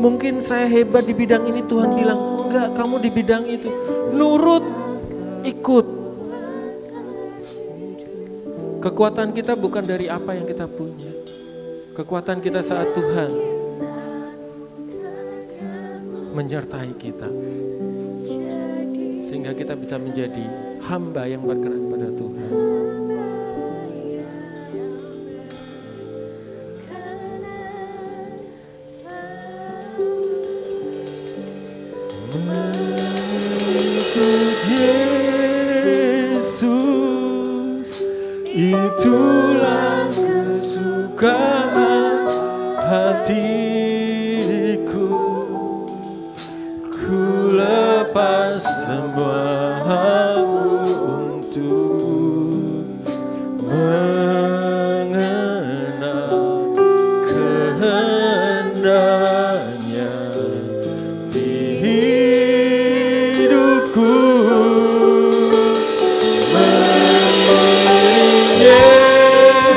Mungkin saya hebat di bidang ini, Tuhan bilang, enggak, kamu di bidang itu. Nurut, ikut. Kekuatan kita bukan dari apa yang kita punya. Kekuatan kita saat Tuhan menyertai kita. Sehingga kita bisa menjadi hamba yang berkenan pada Tuhan. Yesus, itulah kesukaan hatiku. Ku lepas semua aku untuk mengenal kehendaknya di hidupku.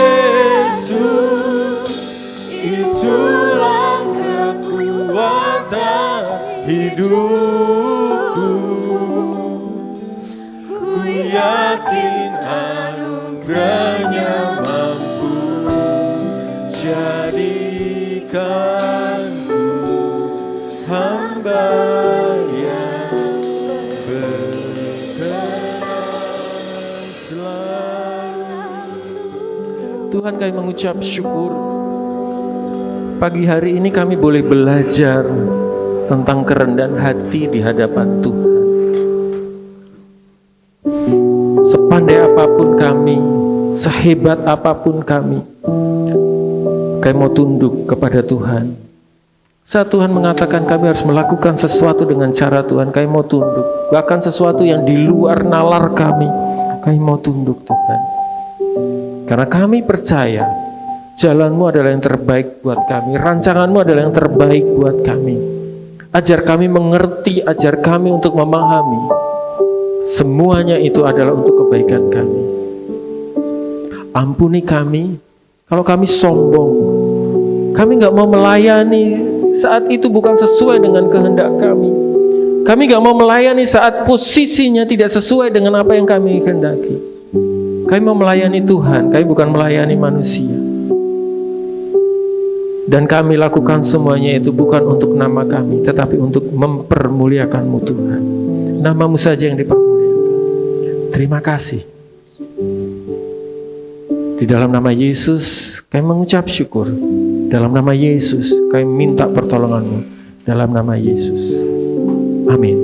Yesus, itulah kekuatan hidupku. Ku yakin anugerahnya mampu jadikanku hamba yang berkenan selalu. Tuhan, kami mengucap syukur. Pagi hari ini kami boleh belajar tentang kerendahan hati di hadapan Tuhan. Sepandai apapun kami, sehebat apapun kami mau tunduk kepada Tuhan. Saat Tuhan mengatakan kami harus melakukan sesuatu dengan cara Tuhan, kami mau tunduk. Bahkan sesuatu yang di luar nalar kami mau tunduk Tuhan. Karena kami percaya jalan-Mu adalah yang terbaik buat kami, rancangan-Mu adalah yang terbaik buat kami. Ajar kami mengerti, ajar kami untuk memahami. Semuanya itu adalah untuk kebaikan kami. Ampuni kami kalau kami sombong. Kami gak mau melayani saat itu bukan sesuai dengan kehendak kami. Kami gak mau melayani saat posisinya tidak sesuai dengan apa yang kami kehendaki. Kami mau melayani Tuhan, kami bukan melayani manusia. Dan kami lakukan semuanya itu bukan untuk nama kami, tetapi untuk mempermuliakan-Mu Tuhan. Nama-Mu saja yang dipermuliakan. Terima kasih. Di dalam nama Yesus, kami mengucap syukur. Dalam nama Yesus, kami minta pertolongan-Mu. Dalam nama Yesus. Amin.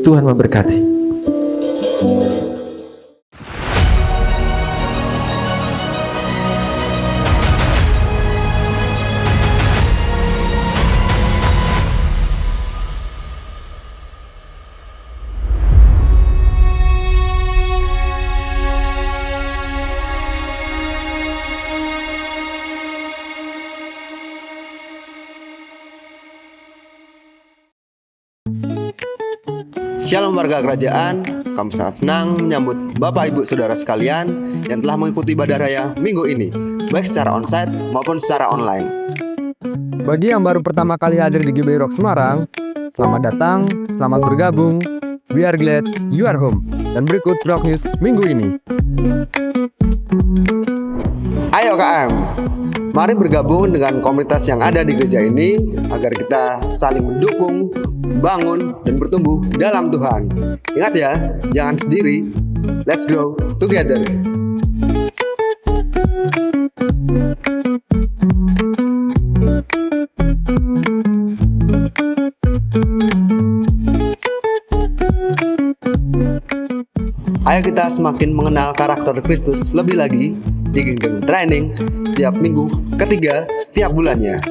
Tuhan memberkati. Shalom warga kerajaan, kami sangat senang menyambut Bapak Ibu Saudara sekalian yang telah mengikuti ibadah raya minggu ini, baik secara onsite maupun secara online. Bagi yang baru pertama kali hadir di GBI Rock Semarang, selamat datang, selamat bergabung. We are glad you are home. Dan berikut Rock News minggu ini. Ayo KM, mari bergabung dengan komunitas yang ada di gereja ini agar kita saling mendukung, bangun, dan bertumbuh dalam Tuhan. Ingat ya, jangan sendiri. Let's grow together. Ayo kita semakin mengenal karakter Kristus lebih lagi di Kingdom Training setiap minggu ketiga setiap bulannya.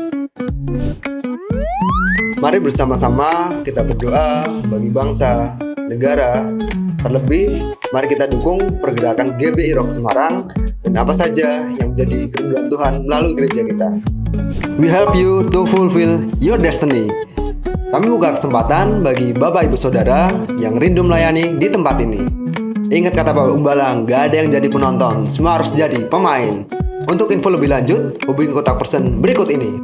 Mari bersama-sama kita berdoa bagi bangsa, negara. Terlebih, mari kita dukung pergerakan GBI Rock Semarang dan apa saja yang menjadi kerinduan Tuhan melalui gereja kita. We help you to fulfill your destiny. Kami buka kesempatan bagi Bapak Ibu Saudara yang rindu melayani di tempat ini. Ingat kata Bapak Umbalang, gak ada yang jadi penonton, semua harus jadi pemain. Untuk info lebih lanjut, hubungi kontak person berikut ini.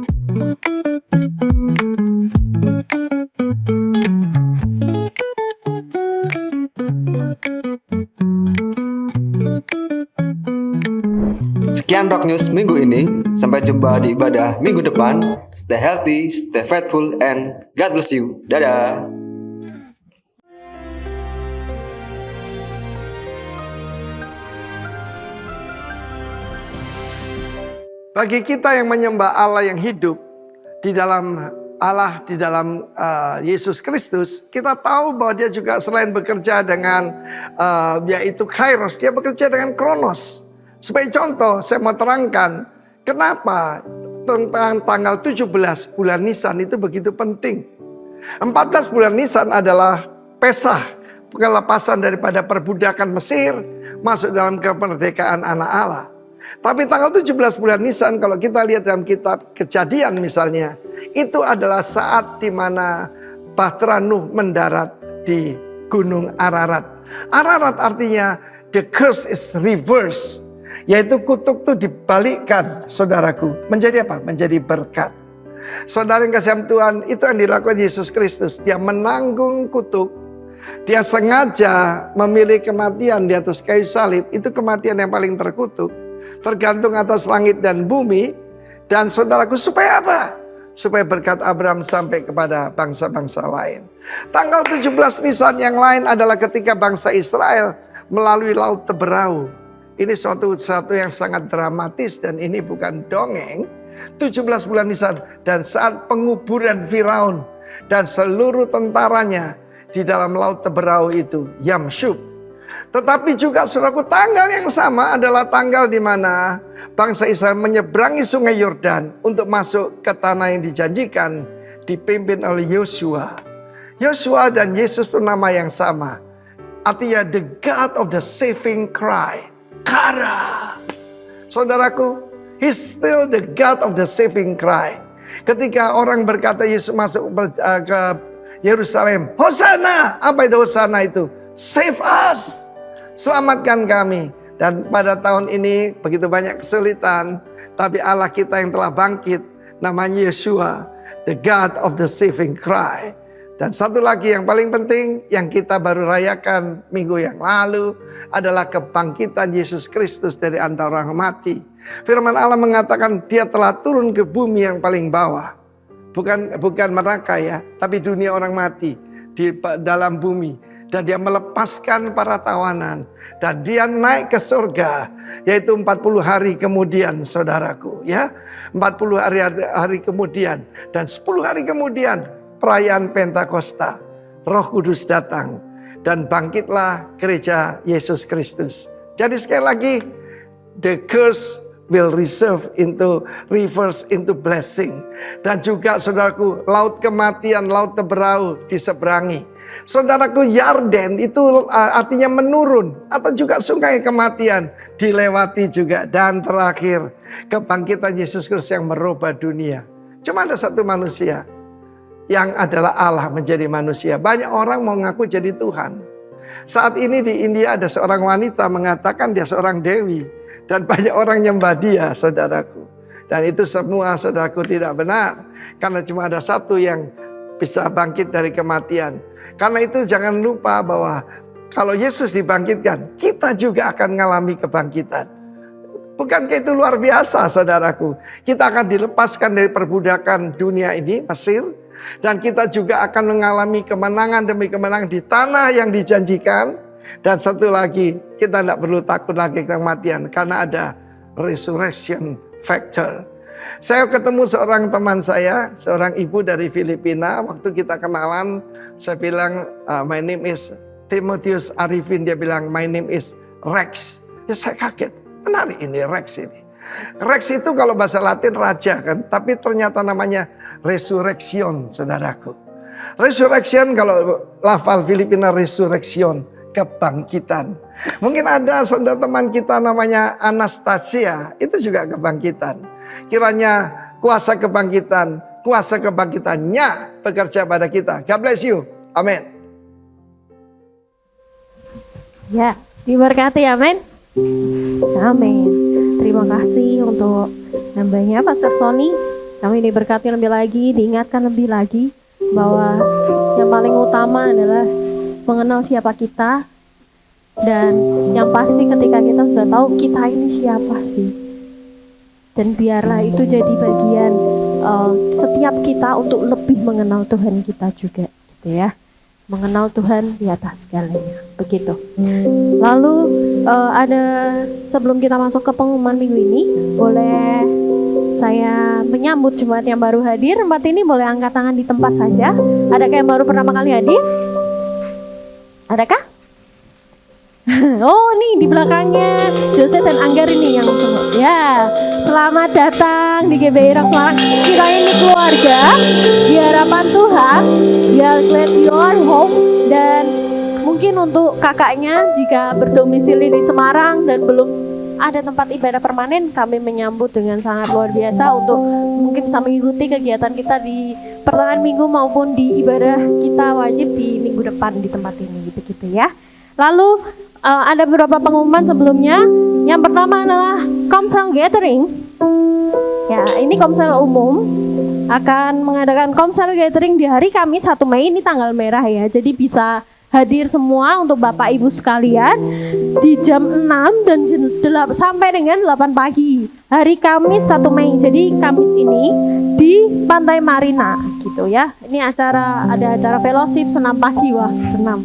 Sekian Rock News minggu ini. Sampai jumpa di ibadah minggu depan. Stay healthy, stay faithful, and God bless you. Dadah. Bagi kita yang menyembah Allah yang hidup di dalam Allah, di dalam Yesus Kristus, kita tahu bahwa dia juga selain bekerja dengan yaitu Kairos, dia bekerja dengan Kronos. Sebagai contoh, saya mau terangkan kenapa tentang tanggal 17 bulan Nisan itu begitu penting. 14 bulan Nisan adalah Pesah, pelepasan daripada perbudakan Mesir, masuk dalam kemerdekaan anak Allah. Tapi tanggal 17 bulan Nisan kalau kita lihat dalam kitab Kejadian misalnya, itu adalah saat di mana Bahtera Nuh mendarat di Gunung Ararat. Ararat artinya the curse is reversed. Yaitu kutuk itu dibalikkan, saudaraku. Menjadi apa? Menjadi berkat. Saudara yang kasih Tuhan, itu yang dilakukan Yesus Kristus. Dia menanggung kutuk. Dia sengaja memilih kematian di atas kayu salib. Itu kematian yang paling terkutuk. Tergantung atas langit dan bumi. Dan saudaraku, supaya apa? Supaya berkat Abraham sampai kepada bangsa-bangsa lain. Tanggal 17 Nisan yang lain adalah ketika bangsa Israel melalui Laut Teberau. Ini suatu yang sangat dramatis dan ini bukan dongeng. 17 bulan Nisan dan saat penguburan Firaun dan seluruh tentaranya di dalam Laut Teberau itu, Yamsyub. Tetapi juga saudaraku, tanggal yang sama adalah tanggal di mana bangsa Israel menyeberangi sungai Yordan untuk masuk ke tanah yang dijanjikan, dipimpin oleh Yosua. Yosua dan Yesus itu nama yang sama. Artinya the God of the saving cry. Kara. Saudaraku, He's still the God of the saving cry. Ketika orang berkata Yesus masuk ke Yerusalem, Hosana. Apa itu Hosana itu? Save us. Selamatkan kami. Dan pada tahun ini begitu banyak kesulitan, tapi Allah kita yang telah bangkit, namanya Yeshua, the God of the saving cry. Dan satu lagi yang paling penting yang kita baru rayakan minggu yang lalu adalah kebangkitan Yesus Kristus dari antara orang mati. Firman Allah mengatakan dia telah turun ke bumi yang paling bawah. Bukan neraka ya, tapi dunia orang mati di dalam bumi. Dan dia melepaskan para tawanan. Dan dia naik ke surga. Yaitu 40 hari kemudian saudaraku ya. 40 hari kemudian. Dan 10 hari kemudian perayaan Pentakosta, Roh Kudus datang dan bangkitlah gereja Yesus Kristus. Jadi sekali lagi, the curse will reverse into blessing. Dan juga saudaraku, laut kematian, Laut Teberau diseberangi. Saudaraku, Yarden itu artinya menurun atau juga sungai kematian dilewati juga. Dan terakhir, kebangkitan Yesus Kristus yang merubah dunia. Cuma ada satu manusia yang adalah Allah menjadi manusia. Banyak orang mau ngaku jadi Tuhan. Saat ini di India ada seorang wanita mengatakan dia seorang dewi. Dan banyak orang nyembah dia, saudaraku. Dan itu semua, saudaraku, tidak benar. Karena cuma ada satu yang bisa bangkit dari kematian. Karena itu jangan lupa bahwa kalau Yesus dibangkitkan, kita juga akan mengalami kebangkitan. Bukankah itu luar biasa, saudaraku? Kita akan dilepaskan dari perbudakan dunia ini, Mesir. Dan kita juga akan mengalami kemenangan demi kemenangan di tanah yang dijanjikan. Dan satu lagi, kita tidak perlu takut lagi kematian karena ada resurrection factor. Saya ketemu seorang teman saya, seorang ibu dari Filipina. Waktu kita kenalan, saya bilang, my name is Timotheus Arifin. Dia bilang, my name is Rex. Ya saya kaget, menarik ini Rex ini. Rex itu kalau bahasa Latin raja kan, tapi ternyata namanya resurrection, saudaraku. Resurrection kalau lafal Filipina resurrection, kebangkitan. Mungkin ada saudara teman kita namanya Anastasia, itu juga kebangkitan. Kiranya kuasa kebangkitannya bekerja pada kita. God bless you. Amin. Ya, diberkati, amin. Amin. Terima kasih untuk nambahnya Pastor Sony. Kami diberkati lebih lagi, diingatkan lebih lagi bahwa yang paling utama adalah mengenal siapa kita. Dan yang pasti ketika kita sudah tahu kita ini siapa sih, dan biarlah itu jadi bagian setiap kita untuk lebih mengenal Tuhan kita juga, gitu ya. Mengenal Tuhan di atas segalanya, begitu. Lalu ada sebelum kita masuk ke pengumuman minggu ini, boleh saya menyambut jemaat yang baru hadir. Jemaat ini boleh angkat tangan di tempat saja. Adakah yang baru pertama kali hadir? Adakah? Oh, nih di belakangnya Jose dan Anggar ini yang ya. Selamat datang di GBI Rock Semarang. Kita ini keluarga di harapan Tuhan. We are glad you are home. Dan mungkin untuk kakaknya jika berdomisili di Semarang dan belum ada tempat ibadah permanen, kami menyambut dengan sangat luar biasa untuk mungkin bisa mengikuti kegiatan kita di pertengahan minggu maupun di ibadah kita wajib di minggu depan di tempat ini, begitu ya. Lalu ada beberapa pengumuman sebelumnya. Yang pertama adalah Komsel Gathering. Ya, ini Komsel umum akan mengadakan Komsel Gathering di hari Kamis 1 Mei, ini tanggal merah ya. Jadi bisa hadir semua untuk Bapak Ibu sekalian di jam 6 dan sampai dengan 8 pagi. Hari Kamis 1 Mei. Jadi Kamis ini di Pantai Marina gitu ya. Ini ada acara fellowship senam pagi, wah, senam.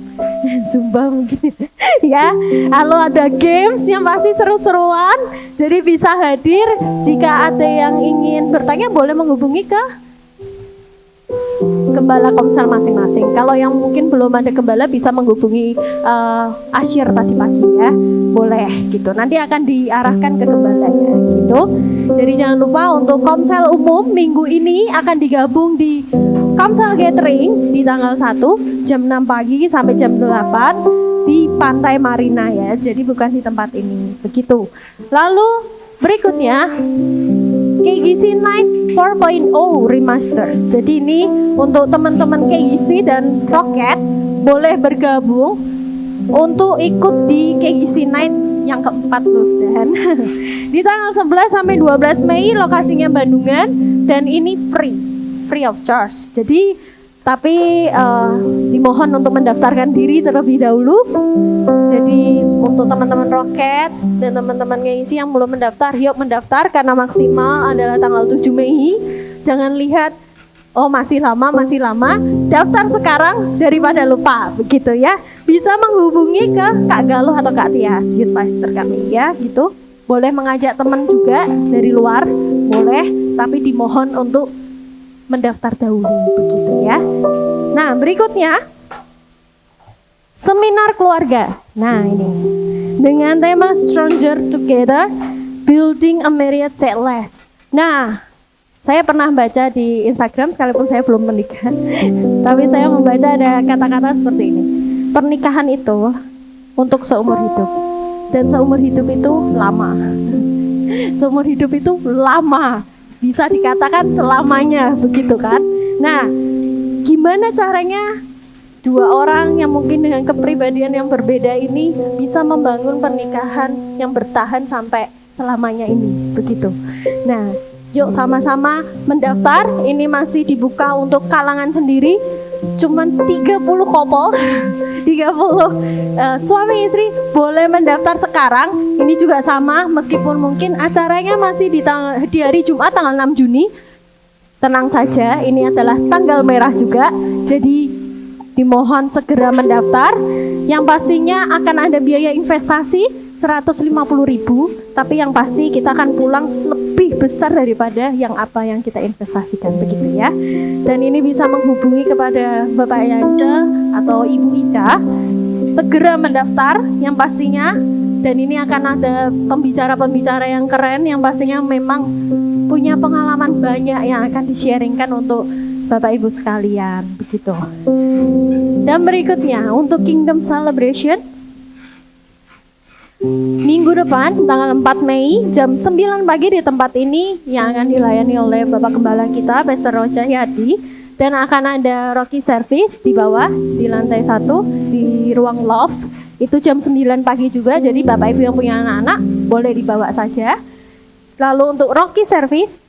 Zumba mungkin ya. Lalu ada games yang pasti seru-seruan. Jadi bisa hadir. Jika ada yang ingin bertanya boleh menghubungi ke gembala Komsel masing-masing. Kalau yang mungkin belum ada gembala bisa menghubungi Asyir tadi pagi ya. Boleh gitu. Nanti akan diarahkan ke gembalanya gitu. Jadi jangan lupa untuk Komsel umum minggu ini akan digabung di Komsel Gathering di tanggal 1 jam 6 pagi sampai jam 8 di Pantai Marina ya. Jadi bukan di tempat ini. Begitu. Lalu berikutnya KGC Night 4.0 Remaster. Jadi ini untuk teman-teman KGC dan Rocket boleh bergabung untuk ikut di KGC Night yang keempat dan di tanggal 11 sampai 12 Mei lokasinya Bandungan dan ini free of charge. Jadi tapi dimohon untuk mendaftarkan diri terlebih dahulu. Jadi untuk teman-teman Rocket dan teman-teman ngisi yang belum mendaftar, yuk mendaftar karena maksimal adalah tanggal 7 Mei. Jangan lihat oh masih lama, daftar sekarang daripada lupa, begitu ya. Bisa menghubungi ke Kak Galuh atau Kak Tias, youth pastor kami ya, gitu. Boleh mengajak teman juga dari luar, boleh, tapi dimohon untuk mendaftar dahulu, begitu ya. Nah, berikutnya seminar keluarga. Nah, ini dengan tema Stronger Together, Building a Myriad Celeste. Nah, saya pernah baca di Instagram sekalipun saya belum menikah, tapi saya membaca ada kata-kata seperti ini. Pernikahan itu untuk seumur hidup, dan seumur hidup itu lama. Seumur hidup itu lama, bisa dikatakan selamanya, begitu kan? Nah, gimana caranya dua orang yang mungkin dengan kepribadian yang berbeda ini bisa membangun pernikahan yang bertahan sampai selamanya ini, begitu. Nah, yuk sama-sama mendaftar. Ini masih dibuka untuk kalangan sendiri. Cuman 30 couple 30 suami istri boleh mendaftar sekarang. Ini juga sama meskipun mungkin acaranya masih di hari Jumat tanggal 6 Juni. Tenang saja, ini adalah tanggal merah juga. Jadi dimohon segera mendaftar. Yang pastinya akan ada biaya investasi 150.000, tapi yang pasti kita akan pulang lebih besar daripada yang kita investasikan, begitu ya. Dan ini bisa menghubungi kepada Bapak Yance atau Ibu Ica, segera mendaftar. Yang pastinya Dan ini akan ada pembicara-pembicara yang keren yang pastinya memang punya pengalaman banyak yang akan di-sharingkan untuk Bapak Ibu sekalian, begitu. Dan berikutnya untuk Kingdom Celebration minggu depan tanggal 4 Mei jam 9 pagi di tempat ini yang akan dilayani oleh Bapak Gembala kita Pastor Roja Yadi, dan akan ada Rocky Service di bawah di lantai 1 di ruang Love. Itu jam 9 pagi juga, jadi Bapak Ibu yang punya anak-anak boleh dibawa saja. Lalu untuk Rocky Service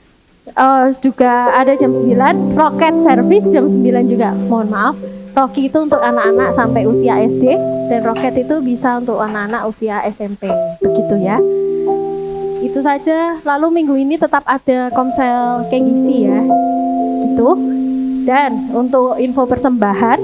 juga ada jam 9, Rocket Service jam 9 juga, mohon maaf. Rocky itu untuk anak-anak sampai usia SD, dan Rocket itu bisa untuk anak-anak usia SMP, begitu ya. Itu saja, lalu minggu ini tetap ada komsel Kengisi ya, gitu. Dan untuk info persembahan,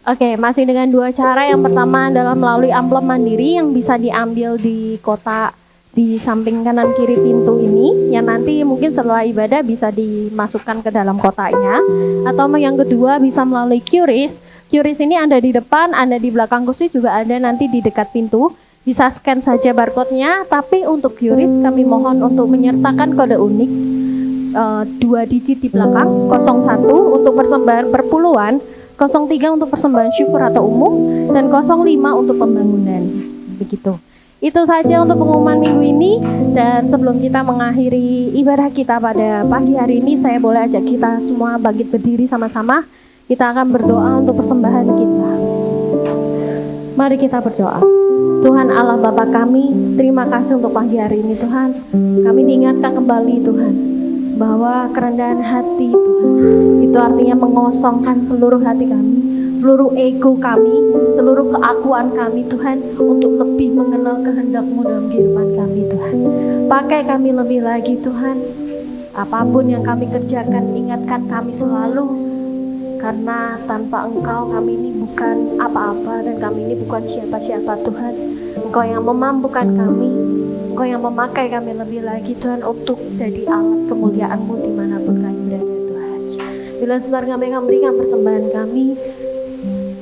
oke, masih dengan 2 cara. Yang pertama adalah melalui amplop mandiri yang bisa diambil di kotak di samping kanan kiri pintu ini, yang nanti mungkin setelah ibadah bisa dimasukkan ke dalam kotaknya. Atau yang kedua bisa melalui QRIS. QRIS ini ada di depan, ada di belakang kursi, juga ada nanti di dekat pintu. Bisa scan saja barcode-nya, tapi untuk QRIS kami mohon untuk menyertakan kode unik 2 digit di belakang, 01 untuk persembahan perpuluhan, 03 untuk persembahan syukur atau umum, dan 05 untuk pembangunan. Begitu. Itu saja untuk pengumuman minggu ini. Dan sebelum kita mengakhiri ibadah kita pada pagi hari ini, saya boleh ajak kita semua bangkit berdiri sama-sama. Kita akan berdoa untuk persembahan kita. Mari kita berdoa. Tuhan Allah Bapa kami, terima kasih untuk pagi hari ini Tuhan. Kami diingatkan kembali Tuhan, bahwa kerendahan hati Tuhan, itu artinya mengosongkan seluruh hati kami, seluruh ego kami, seluruh keakuan kami Tuhan, untuk lebih mengenal kehendak-Mu dalam kehidupan kami Tuhan. Pakai kami lebih lagi Tuhan, apapun yang kami kerjakan, ingatkan kami selalu, karena tanpa Engkau kami ini bukan apa-apa, dan kami ini bukan siapa-siapa Tuhan. Engkau yang memampukan kami, Engkau yang memakai kami lebih lagi Tuhan, untuk jadi alat kemuliaan-Mu dimanapun kami berada Tuhan. Bila sebentar kami akan berikan persembahan kami,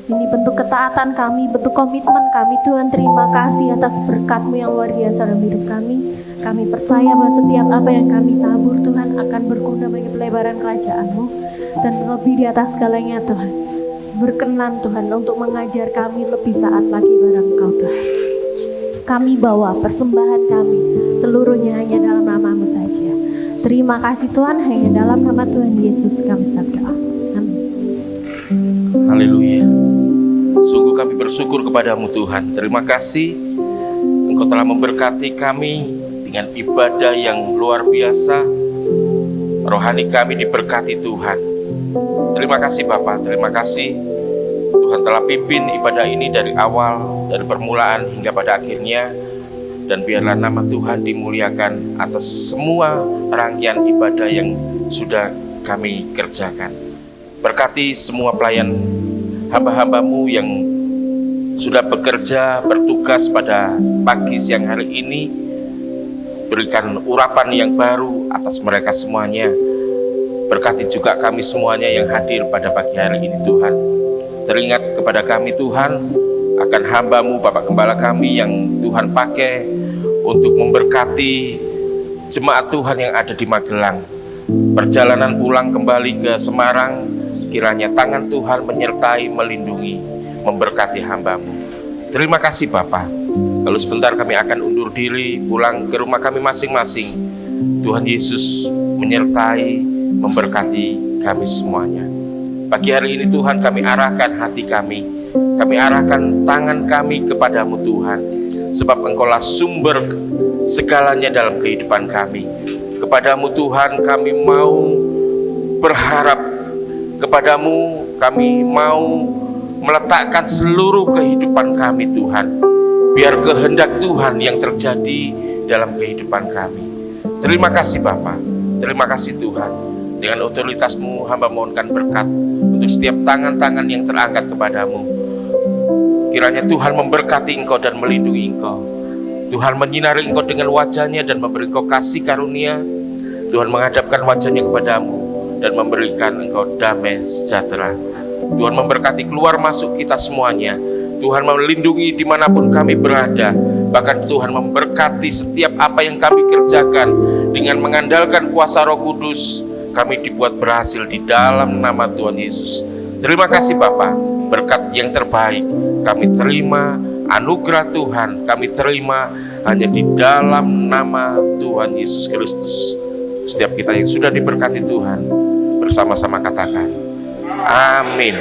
ini bentuk ketaatan kami, bentuk komitmen kami Tuhan. Terima kasih atas berkat-Mu yang luar biasa dalam hidup kami. Kami percaya bahwa setiap apa yang kami tabur Tuhan akan berguna bagi pelebaran kerajaan-Mu, dan lebih di atas segalanya Tuhan, berkenan Tuhan untuk mengajar kami lebih taat lagi kepada Engkau Tuhan. Kami bawa persembahan kami seluruhnya hanya dalam nama-Mu saja. Terima kasih Tuhan, hanya dalam nama Tuhan Yesus kami berdoa. Amin. Haleluya. Sungguh kami bersyukur kepadamu Tuhan. Terima kasih Engkau telah memberkati kami dengan ibadah yang luar biasa. Rohani kami diberkati Tuhan. Terima kasih Bapa, terima kasih Tuhan telah pimpin ibadah ini dari awal, dari permulaan hingga pada akhirnya. Dan biarlah nama Tuhan dimuliakan atas semua rangkaian ibadah yang sudah kami kerjakan. Berkati semua pelayan hamba-hamba-Mu yang sudah bekerja, bertugas pada pagi siang hari ini. Berikan urapan yang baru atas mereka semuanya. Berkati juga kami semuanya yang hadir pada pagi hari ini Tuhan. Teringat kepada kami Tuhan, akan hamba-Mu Bapak Gembala kami yang Tuhan pakai untuk memberkati jemaat Tuhan yang ada di Magelang. Perjalanan pulang kembali ke Semarang, kiranya tangan Tuhan menyertai, melindungi, memberkati hamba-Mu. Terima kasih Bapa. Kalau sebentar kami akan undur diri pulang ke rumah kami masing-masing. Tuhan Yesus menyertai, memberkati kami semuanya. Pagi hari ini Tuhan, kami arahkan hati kami arahkan tangan kami kepadamu Tuhan, sebab Engkaulah sumber segalanya dalam kehidupan kami. Kepadamu Tuhan kami mau berharap, kepadamu kami mau meletakkan seluruh kehidupan kami Tuhan. Biar kehendak Tuhan yang terjadi dalam kehidupan kami. Terima kasih Bapa, terima kasih Tuhan. Dengan otoritas-Mu hamba mohonkan berkat untuk setiap tangan-tangan yang terangkat kepadamu. Kiranya Tuhan memberkati Engkau dan melindungi Engkau. Tuhan menyinari Engkau dengan wajah-Nya dan memberi Engkau kasih karunia. Tuhan menghadapkan wajah-Nya kepadamu dan memberikan Engkau damai sejahtera. Tuhan memberkati keluar masuk kita semuanya. Tuhan melindungi dimanapun kami berada. Bahkan Tuhan memberkati setiap apa yang kami kerjakan. Dengan mengandalkan kuasa Roh Kudus, kami dibuat berhasil di dalam nama Tuhan Yesus. Terima kasih Bapa, berkat yang terbaik kami terima, anugerah Tuhan kami terima hanya di dalam nama Tuhan Yesus Kristus. Setiap kita yang sudah diberkati Tuhan, bersama-sama katakan, amin.